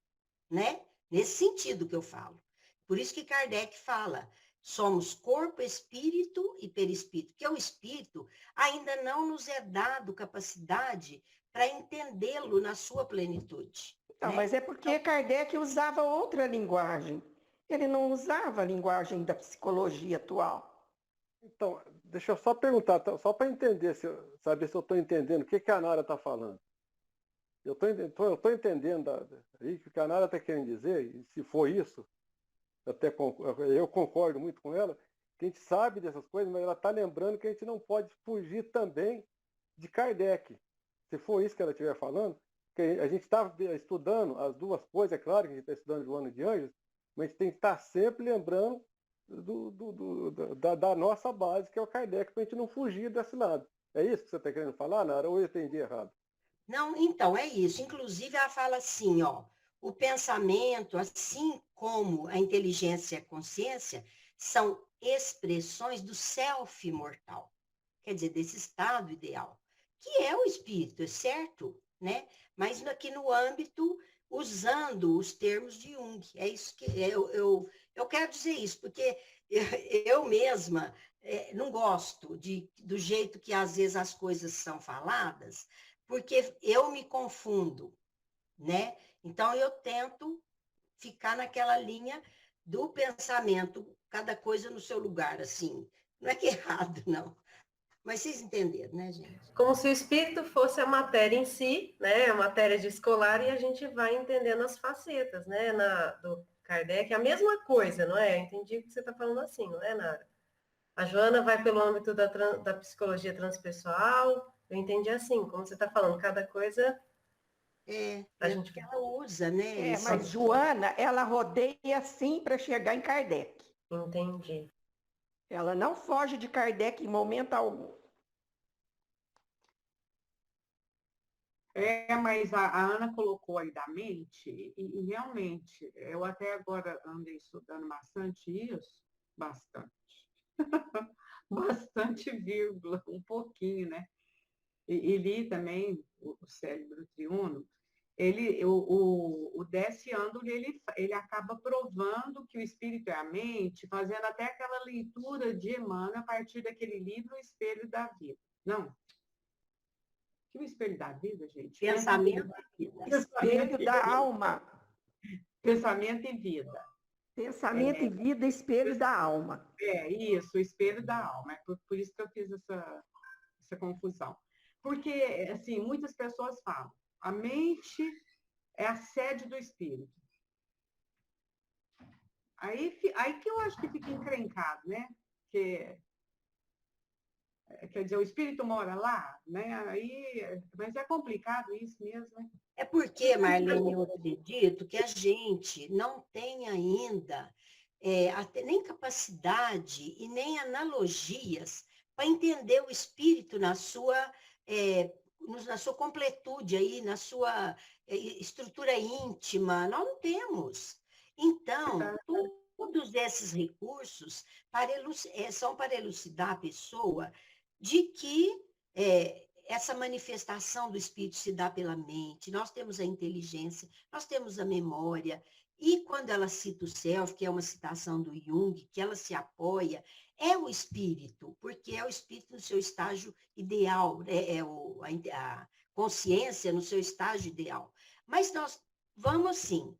né? Nesse sentido que eu falo. Por isso que Kardec fala, somos corpo, espírito e perispírito, que o espírito ainda não nos é dado capacidade para entendê-lo na sua plenitude. Então, né? Mas é porque Kardec usava outra linguagem. Ele não usava a linguagem da psicologia atual. Então, deixa eu só perguntar, só para entender, saber se eu estou entendendo o que a Nara está falando. Eu estou entendendo aí o que a Nara está querendo dizer, e se for isso, eu concordo muito com ela, que a gente sabe dessas coisas, mas ela está lembrando que a gente não pode fugir também de Kardec. Se for isso que ela estiver falando, que a gente está estudando as duas coisas, é claro que a gente está estudando Joana de Anjos, mas a gente tem que estar sempre lembrando da nossa base, que é o Kardec, para a gente não fugir desse lado. É isso que você está querendo falar, Nara, ou eu entendi errado? Não, então, é isso. Inclusive, ela fala assim, ó, o pensamento, assim como a inteligência e a consciência, são expressões do self mortal, quer dizer, desse estado ideal, que é o espírito, é certo, né? Mas aqui no âmbito, usando os termos de Jung. É isso que eu quero dizer isso, porque eu mesma não gosto do jeito que às vezes as coisas são faladas, porque eu me confundo, né? Então, eu tento ficar naquela linha do pensamento, cada coisa no seu lugar, assim. Não é que é errado, não. Mas vocês entenderam, né, gente? Como se o espírito fosse a matéria em si, né? A matéria de escolar, e a gente vai entendendo as facetas, né? Do Kardec, a mesma coisa, não é? Eu entendi o que você está falando assim, não é, Nara? A Joana vai pelo âmbito da psicologia transpessoal, eu entendi assim, como você está falando, cada coisa... a gente que ela usa, né? Mas Joana, ela rodeia assim para chegar em Kardec. Entendi. Ela não foge de Kardec em momento algum. Mas a Ana colocou aí da mente, e realmente, eu até agora andei estudando bastante isso, bastante. Bastante vírgula, um pouquinho, né? E li também o cérebro triuno. O Deci Andoli, ele acaba provando que o espírito é a mente, fazendo até aquela leitura de Emmanuel a partir daquele livro, O Espelho da Vida. Não. Que o Espelho da Vida, gente? Pensamento e vida. Espelho da alma. Pensamento e vida. Pensamento e vida, espelho da alma. Isso, o espelho da alma. É por isso que eu fiz essa confusão. Porque, assim, muitas pessoas falam, a mente é a sede do espírito. Aí que eu acho que fica encrencado, né? Quer dizer, o espírito mora lá, né? Mas é complicado isso mesmo, né? É porque, Marlene, eu acredito que a gente não tem ainda nem capacidade e nem analogias para entender o espírito na sua completude, aí, na sua estrutura íntima. Nós não temos. Então, todos esses recursos são para elucidar a pessoa de que essa manifestação do espírito se dá pela mente, nós temos a inteligência, nós temos a memória, E quando ela cita o self, que é uma citação do Jung, que ela se apoia, é o espírito, porque é o espírito no seu estágio ideal, né? A consciência no seu estágio ideal. Mas nós vamos assim,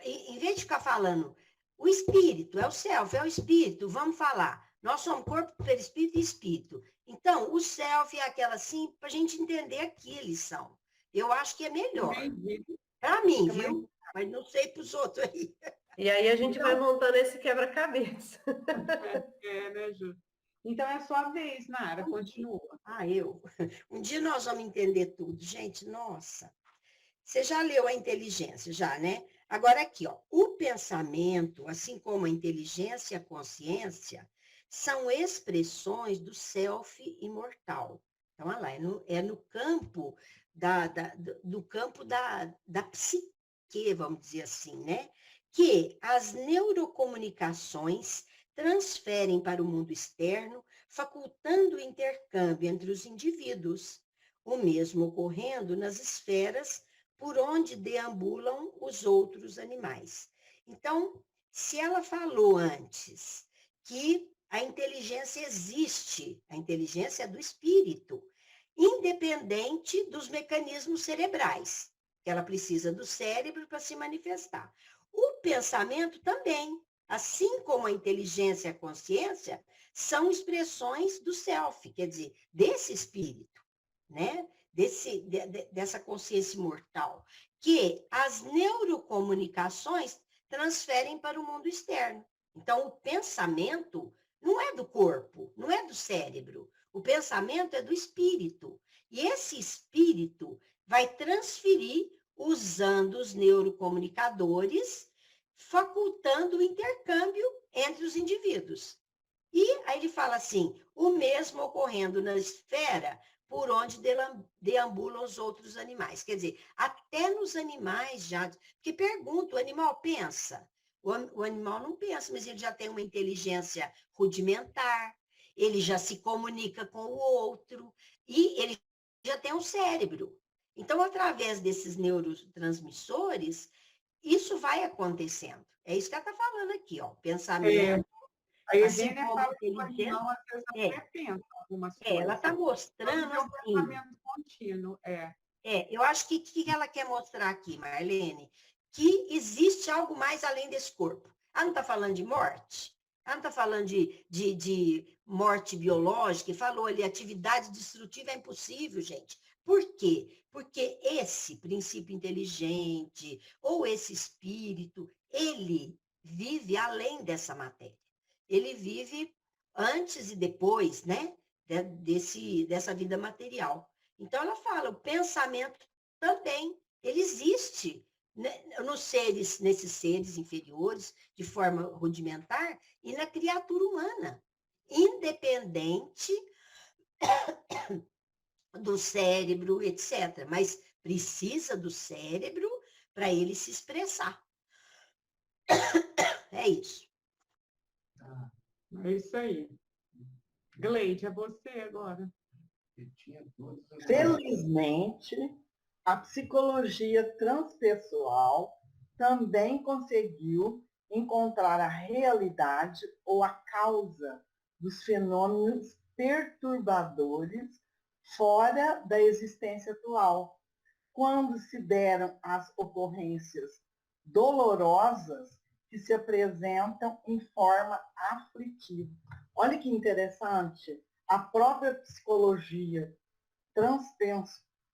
em vez de ficar falando, o espírito é o self, é o espírito, vamos falar, nós somos corpo, perispírito e espírito. Então, o self é aquela assim, para a gente entender que eles são. Eu acho que é melhor. Para mim, viu? Mas não sei para os outros aí. E aí a gente vai montando esse quebra-cabeça. Né, Ju? Então é a sua vez, Nara, continua. Eu. Um dia nós vamos entender tudo, gente, nossa. Você já leu a inteligência, já, né? Agora aqui, ó, o pensamento, assim como a inteligência e a consciência, são expressões do self imortal. Então, olha lá, é no campo do campo da psique, vamos dizer assim, né? Que as neurocomunicações transferem para o mundo externo, facultando o intercâmbio entre os indivíduos, o mesmo ocorrendo nas esferas por onde deambulam os outros animais. Então, se ela falou antes que a inteligência existe, a inteligência é do espírito, independente dos mecanismos cerebrais, que ela precisa do cérebro para se manifestar. O pensamento também, assim como a inteligência e a consciência, são expressões do self, quer dizer, desse espírito, né? Dessa consciência imortal, que as neurocomunicações transferem para o mundo externo. Então, o pensamento não é do corpo, não é do cérebro. O pensamento é do espírito. E esse espírito vai transferir usando os neurocomunicadores, facultando o intercâmbio entre os indivíduos. E aí ele fala assim, o mesmo ocorrendo na esfera por onde deambulam os outros animais. Quer dizer, até nos animais já... Porque pergunta, o animal pensa? O animal não pensa, mas ele já tem uma inteligência rudimentar, ele já se comunica com o outro, e ele já tem um cérebro. Então, através desses neurotransmissores, isso vai acontecendo. É isso que ela está falando aqui, ó. Pensamento. A Eugênia fala que o animal, às vezes, até pensa algumas coisas. Ela está mostrando assim. Pensamento contínuo, eu acho que ela quer mostrar aqui, Marlene, que existe algo mais além desse corpo. Ela não está falando de morte? Ela não está falando de morte biológica? Falou ali, atividade destrutiva é impossível, gente. Por quê? Porque esse princípio inteligente, ou esse espírito, ele vive além dessa matéria. Ele vive antes e depois, né, dessa vida material. Então, ela fala, o pensamento também, ele existe, né, nesses seres inferiores, de forma rudimentar, e na criatura humana, independente do cérebro, etc. Mas precisa do cérebro para ele se expressar. É isso. É isso aí. Gleide, é você agora. Felizmente, a psicologia transpessoal também conseguiu encontrar a realidade ou a causa dos fenômenos perturbadores fora da existência atual, quando se deram as ocorrências dolorosas que se apresentam em forma aflitiva. Olha que interessante, a própria psicologia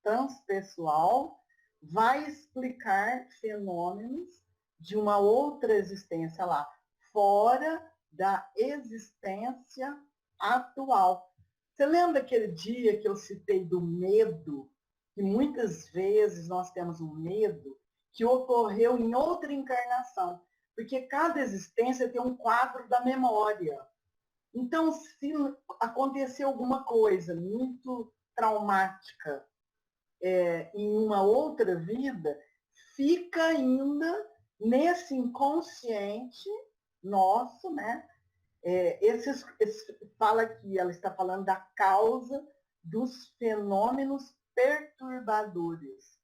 transpessoal vai explicar fenômenos de uma outra existência lá, fora da existência atual. Você lembra aquele dia que eu citei do medo, que muitas vezes nós temos um medo que ocorreu em outra encarnação, porque cada existência tem um quadro da memória. Então, se acontecer alguma coisa muito traumática em uma outra vida, fica ainda nesse inconsciente nosso, né? Fala aqui, ela está falando da causa dos fenômenos perturbadores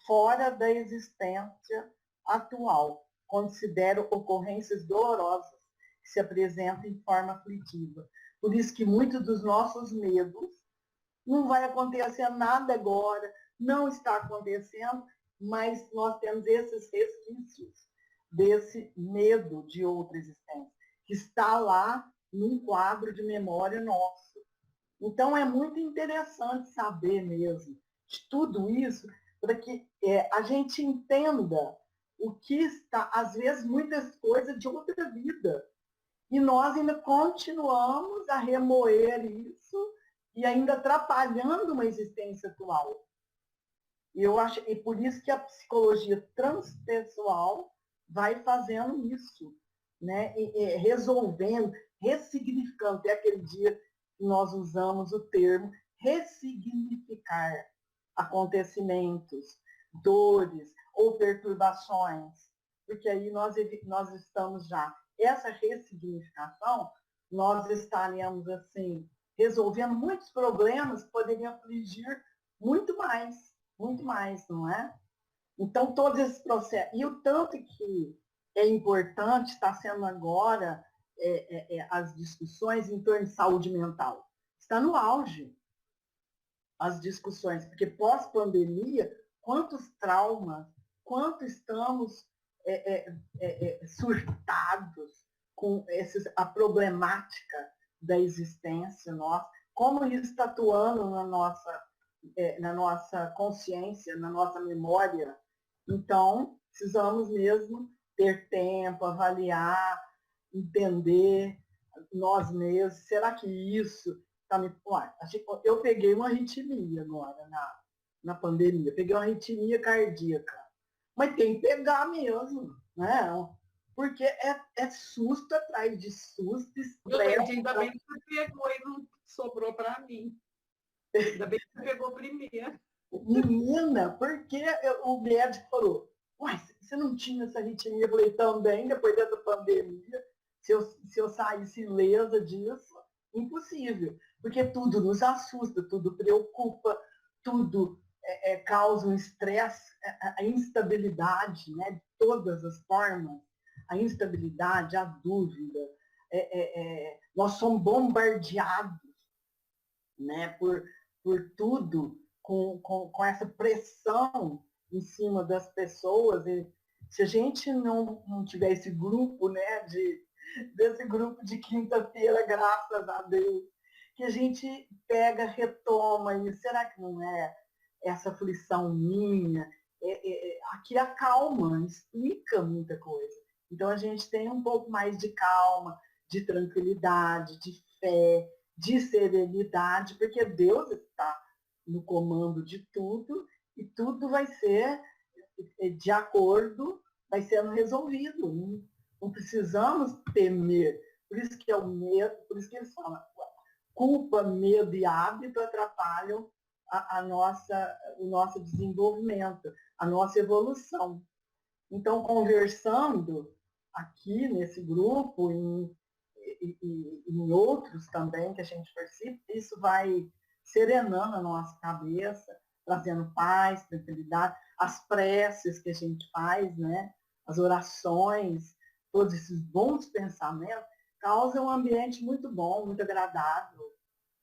fora da existência atual, considero ocorrências dolorosas que se apresentam em forma aflitiva. Por isso que muitos dos nossos medos não vai acontecer nada agora, não está acontecendo, mas nós temos esses resquícios desse medo de outra existência, que está lá num quadro de memória nosso. Então, é muito interessante saber mesmo de tudo isso, para que a gente entenda o que está, às vezes, muitas coisas de outra vida. E nós ainda continuamos a remoer isso e ainda atrapalhando uma existência atual. E por isso que a psicologia transpessoal vai fazendo isso, né? Resolvendo, ressignificando. Até aquele dia que nós usamos o termo ressignificar acontecimentos, dores ou perturbações, porque aí nós estamos já. Essa ressignificação, nós estaríamos assim, resolvendo muitos problemas que poderiam afligir muito mais, não é? Então, todos esses processos, e o tanto que é importante está sendo agora as discussões em torno de saúde mental. Está no auge as discussões, porque pós-pandemia, quantos traumas, quanto estamos surtados com a problemática da existência nossa, como isso está atuando na nossa consciência, na nossa memória. Então, precisamos mesmo ter tempo, avaliar, entender nós mesmos. Será que isso está me... Eu peguei uma arritmia agora na pandemia, peguei uma arritmia cardíaca. Mas tem que pegar mesmo, né? Porque é susto atrás de susto, estresse. Ainda bem que você pegou e não sobrou para mim. Ainda bem que você pegou primeiro. Menina, porque o médico falou, uai, você não tinha essa arritmia? Eu falei, também, depois dessa pandemia, se eu saísse ilesa disso, impossível. Porque tudo nos assusta, tudo preocupa, tudo causa um estresse, a instabilidade, né, de todas as formas, a instabilidade, a dúvida. Nós somos bombardeados, né, por tudo, com essa pressão em cima das pessoas. E se a gente não tiver esse grupo, né, desse grupo de quinta-feira, graças a Deus, que a gente pega, retoma, e será que não é essa aflição minha? Aqui acalma, explica muita coisa. Então a gente tem um pouco mais de calma, de tranquilidade, de fé, de serenidade, porque Deus está no comando de tudo e tudo vai ser de acordo, vai sendo resolvido. Não precisamos temer. Por isso que é o medo, por isso que eles falam, culpa, medo e hábito atrapalham o nosso desenvolvimento, a nossa evolução. Então, conversando aqui nesse grupo, em outros também que a gente participa, isso vai serenando a nossa cabeça, trazendo paz, tranquilidade, as preces que a gente faz, né? As orações, todos esses bons pensamentos, causam um ambiente muito bom, muito agradável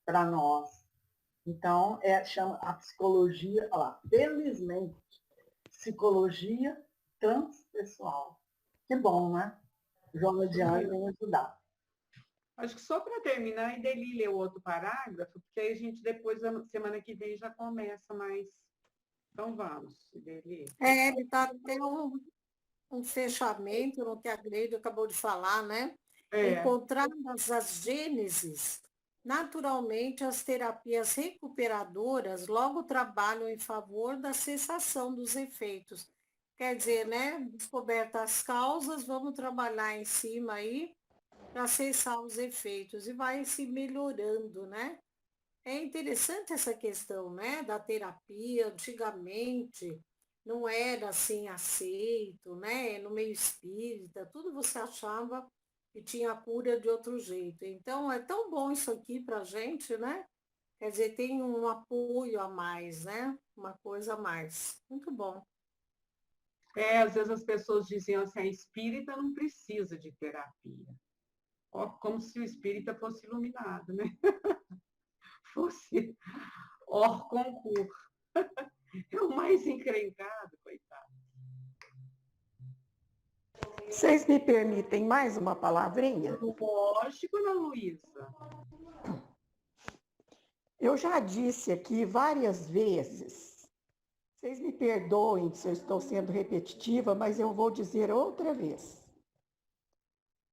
para nós. Então, chama a psicologia, olha lá, felizmente, psicologia transpessoal. Que bom, né? Joana Diane vem ajudar. Acho que só para terminar, e dele ler o outro parágrafo, porque aí a gente depois, semana que vem, já começa mais. Então vamos, Ideli. Ele está tendo um fechamento no que a Gleide acabou de falar, né? Encontradas as gêneses, naturalmente as terapias recuperadoras logo trabalham em favor da cessação dos efeitos. Quer dizer, né? Descobertas as causas, vamos trabalhar em cima aí para cessar os efeitos e vai se melhorando, né? É interessante essa questão, né, da terapia. Antigamente não era assim aceito, né, no meio espírita, tudo você achava que tinha cura de outro jeito. Então é tão bom isso aqui para a gente, né? Quer dizer, tem um apoio a mais, né? Uma coisa a mais. Muito bom. Às vezes as pessoas diziam assim, a espírita não precisa de terapia. Ó, como se o espírita fosse iluminado, né? Fosse hors concurso. É o mais encrencado, coitado. Vocês me permitem mais uma palavrinha? Lógico, Ana Luísa. Eu já disse aqui várias vezes, vocês me perdoem se eu estou sendo repetitiva, mas eu vou dizer outra vez.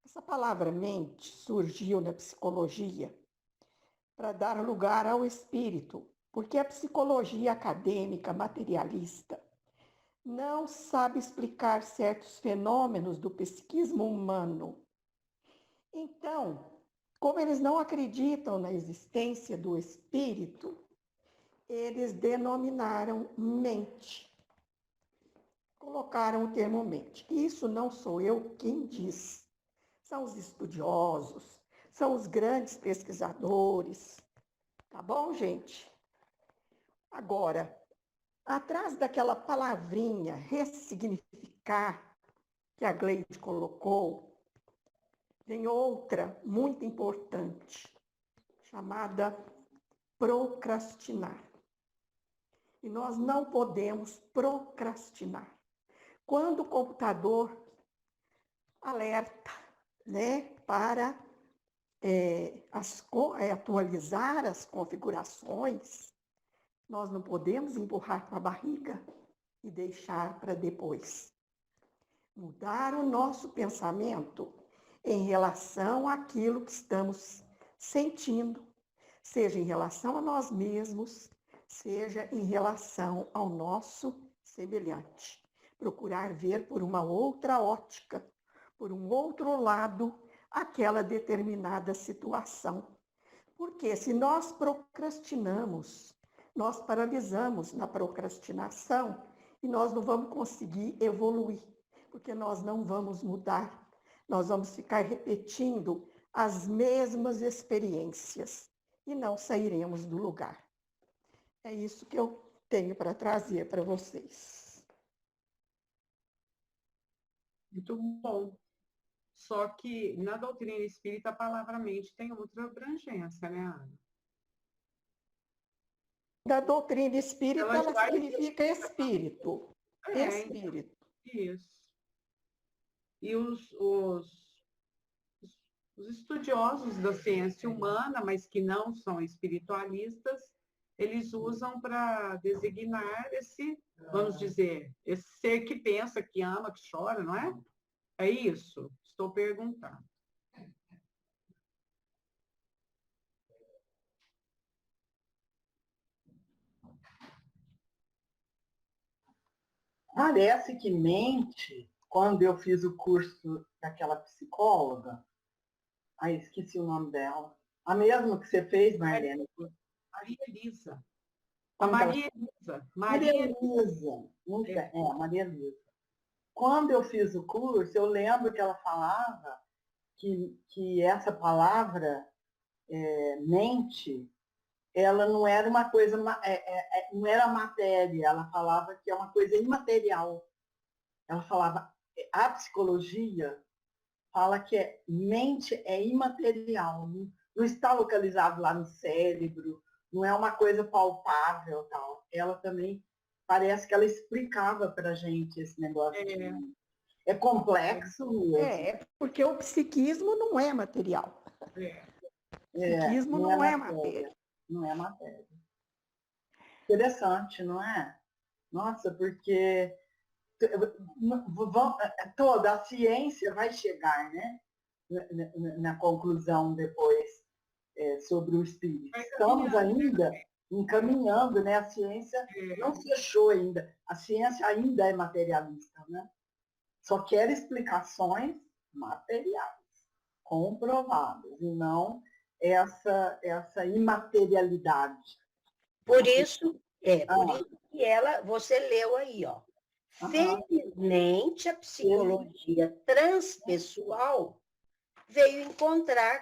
Essa palavra mente surgiu na psicologia para dar lugar ao espírito, porque a psicologia acadêmica materialista não sabe explicar certos fenômenos do psiquismo humano. Então, como eles não acreditam na existência do espírito, eles denominaram mente. Colocaram o termo mente. Isso não sou eu quem diz. São os estudiosos, são os grandes pesquisadores. Tá bom, gente? Agora, atrás daquela palavrinha ressignificar que a Gleide colocou, tem outra muito importante, chamada procrastinar. E nós não podemos procrastinar. Quando o computador alerta, né, para atualizar as configurações, nós não podemos empurrar com a barriga e deixar para depois. Mudar o nosso pensamento em relação àquilo que estamos sentindo, seja em relação a nós mesmos, seja em relação ao nosso semelhante. Procurar ver por uma outra ótica, por um outro lado, aquela determinada situação. Porque se nós procrastinamos, nós paralisamos na procrastinação e nós não vamos conseguir evoluir, porque nós não vamos mudar. Nós vamos ficar repetindo as mesmas experiências e não sairemos do lugar. É isso que eu tenho para trazer para vocês. Muito bom. Só que na doutrina espírita a palavra mente tem outra abrangência, né, Ana? Da doutrina espírita, ela significa espírito. Espírito. Isso. E os estudiosos da ciência humana, mas que não são espiritualistas, eles usam para designar esse, vamos dizer, esse ser que pensa, que ama, que chora, não é? É isso? Estou perguntando. Parece que mente, quando eu fiz o curso daquela psicóloga, esqueci o nome dela, a mesma que você fez, Marlene. Maria Elisa. Maria Elisa. Maria Elisa. Quando eu fiz o curso, eu lembro que ela falava que essa palavra, mente, ela não era uma coisa, não era matéria, ela falava que é uma coisa imaterial. Ela falava, a psicologia fala que mente é imaterial, não está localizado lá no cérebro, não é uma coisa palpável, tal. Ela também, parece que ela explicava para a gente esse negócio. É complexo mesmo. Porque o psiquismo não é material. O psiquismo não é matéria. Não é matéria. Interessante, não é? Nossa, porque toda a ciência vai chegar, né, na conclusão depois sobre o espírito. Estamos ainda encaminhando, né? A ciência não fechou ainda. A ciência ainda é materialista, né? Só quer explicações materiais, comprovadas, e não essa imaterialidade. Por isso que você leu aí, ó. Felizmente, a psicologia transpessoal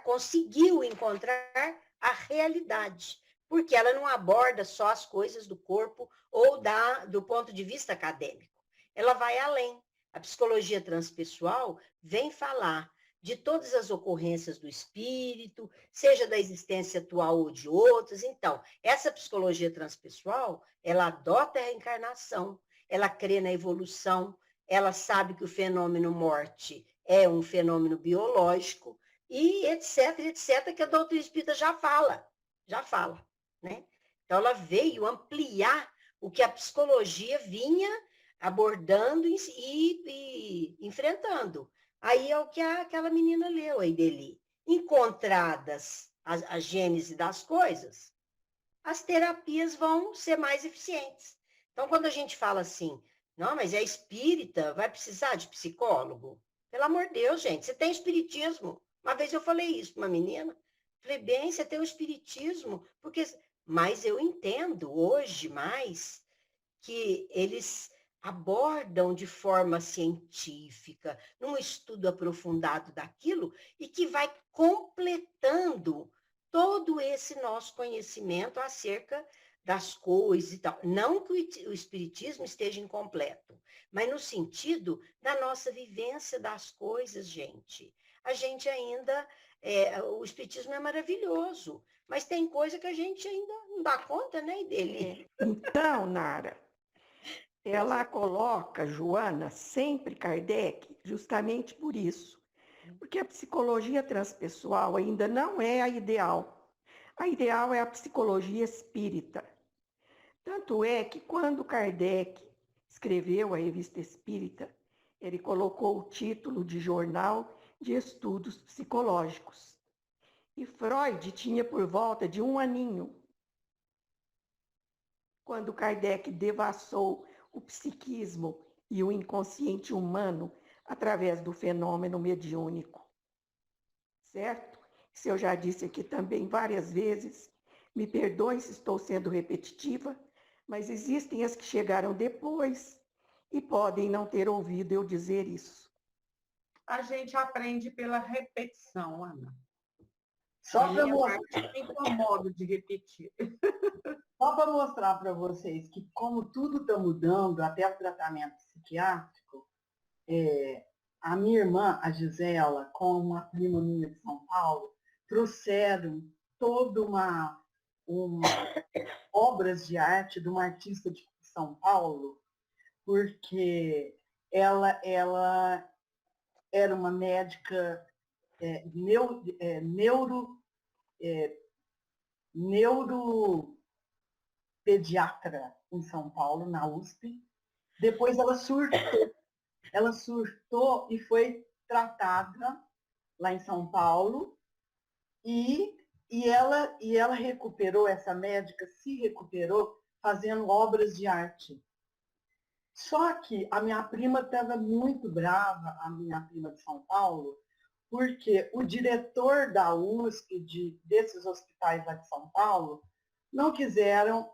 conseguiu encontrar a realidade, porque ela não aborda só as coisas do corpo ou do ponto de vista acadêmico. ela vai além. A psicologia transpessoal vem falar de todas as ocorrências do espírito, seja da existência atual ou de outras. Então, essa psicologia transpessoal, ela adota a reencarnação, ela crê na evolução, ela sabe que o fenômeno morte é um fenômeno biológico, e etc., que a doutrina espírita já fala, né? Então, ela veio ampliar o que a psicologia vinha abordando e enfrentando. Aí é o que aquela menina leu aí dele. Encontradas a gênese das coisas, as terapias vão ser mais eficientes. Então, quando a gente fala assim, não, mas é espírita, vai precisar de psicólogo? Pelo amor de Deus, gente, você tem espiritismo. Uma vez eu falei isso para uma menina. Falei, bem, você tem o espiritismo, porque... Mas eu entendo hoje mais que eles abordam de forma científica, num estudo aprofundado daquilo, e que vai completando todo esse nosso conhecimento acerca das coisas e tal. Não que o espiritismo esteja incompleto, mas no sentido da nossa vivência das coisas, gente. A gente ainda... o espiritismo é maravilhoso, mas tem coisa que a gente ainda não dá conta, né, dele. Então, Nara, ela coloca Joana sempre Kardec justamente por isso. Porque a psicologia transpessoal ainda não é a ideal. A ideal é a psicologia espírita. Tanto é que quando Kardec escreveu a Revista Espírita, ele colocou o título de Jornal de Estudos Psicológicos. E Freud tinha por volta de 1 aninho, quando Kardec devassou o psiquismo e o inconsciente humano através do fenômeno mediúnico. Certo? Isso eu já disse aqui também várias vezes. Me perdoem se estou sendo repetitiva, mas existem as que chegaram depois e podem não ter ouvido eu dizer isso. A gente aprende pela repetição, Ana. Só para mostrar, me incomodo de repetir. Só para mostrar para vocês que como tudo está mudando, até o tratamento psiquiátrico, a minha irmã, a Gisela, com uma prima minha de São Paulo, trouxeram toda uma obras de arte de uma artista de São Paulo, porque ela era uma médica neuropediatra em São Paulo, na USP. Depois ela surtou e foi tratada lá em São Paulo e ela recuperou, essa médica se recuperou fazendo obras de arte. Só que a minha prima estava muito brava, a minha prima de São Paulo, porque o diretor da USP, desses hospitais lá de São Paulo, não quiseram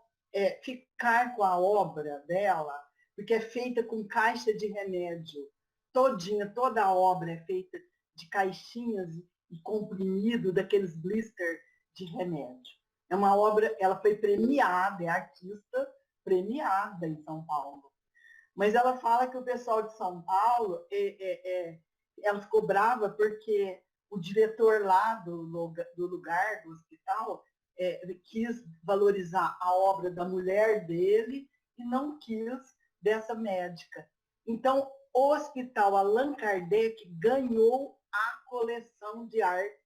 ficar com a obra dela, porque é feita com caixa de remédio. Toda a obra é feita de caixinhas e comprimido daqueles blister de remédio. É uma obra, ela foi premiada, é artista premiada em São Paulo. Mas ela fala que o pessoal de São Paulo, ela ficou brava porque o diretor lá do lugar, do hospital, quis valorizar a obra da mulher dele e não quis dessa médica. Então, o Hospital Allan Kardec ganhou a coleção de arte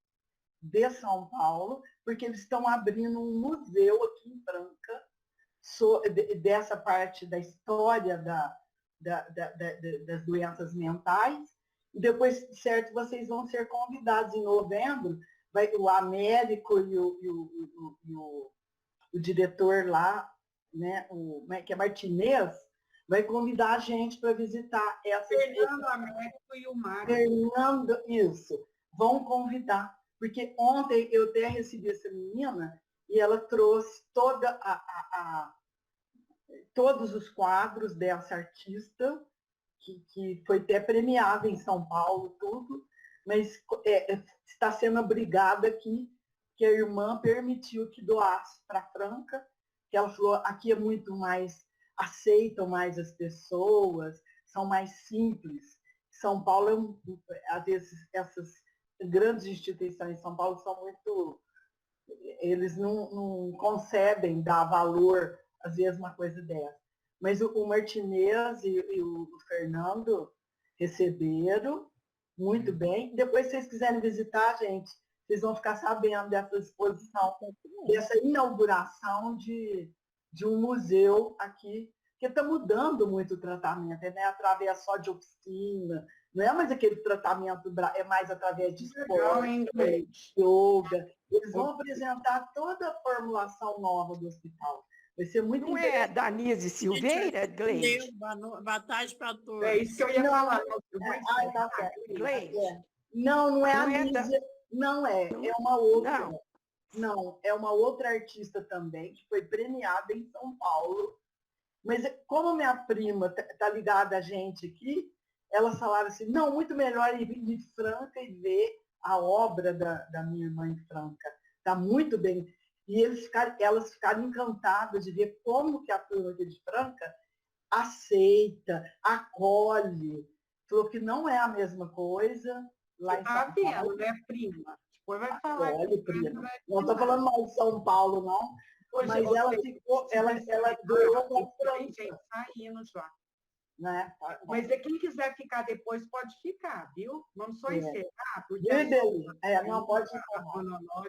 de São Paulo, porque eles estão abrindo um museu aqui em Franca dessa parte da história das doenças mentais. E depois, certo, vocês vão ser convidados em novembro, o Américo e o diretor lá, né, que é Martinez, vai convidar a gente para visitar essa... Fernando Américo e o Mário. Fernando, isso. Vão convidar. Porque ontem eu até recebi essa menina e ela trouxe todos os quadros dessa artista, que foi até premiada em São Paulo, tudo, mas está sendo obrigada aqui, que a irmã permitiu que doasse para Franca, que ela falou, aqui é muito mais, aceitam mais as pessoas, são mais simples. São Paulo, às vezes, essas grandes instituições em São Paulo são muito... Eles não concebem dar valor, às vezes, uma coisa dessa. Mas o Martinez e o Fernando receberam muito bem. Depois, se vocês quiserem visitar, gente, vocês vão ficar sabendo dessa exposição, dessa inauguração de um museu aqui, que está mudando muito o tratamento, né? Através só de oficina, não é mais aquele tratamento, é mais através de esporte, yoga. Eles vão apresentar toda a formulação nova do hospital. Vai ser muito Não é Danise Silveira, Gleide? Boa tarde para todos. É isso que eu ia falar. Tá certo. Gleide. Não é a Não é Nízia, não é. É uma outra. Não, é uma outra artista também, que foi premiada em São Paulo. Mas como minha prima tá ligada a gente aqui, elas falaram assim, não, muito melhor ir de Franca e ver a obra da minha irmã em Franca. Está muito bem. E elas ficaram encantadas de ver como que a turma aqui de Franca aceita, acolhe. Falou que não é a mesma coisa lá em São Paulo. Né, prima? Depois vai falar. Olha, prima. Não estou falando mal de São Paulo, não. Mas ela ficou, ela doou para Franca. Tem gente saindo já. Né? Mas quem quiser ficar depois pode ficar, viu? Vamos só encerrar. Porque não pode ficar.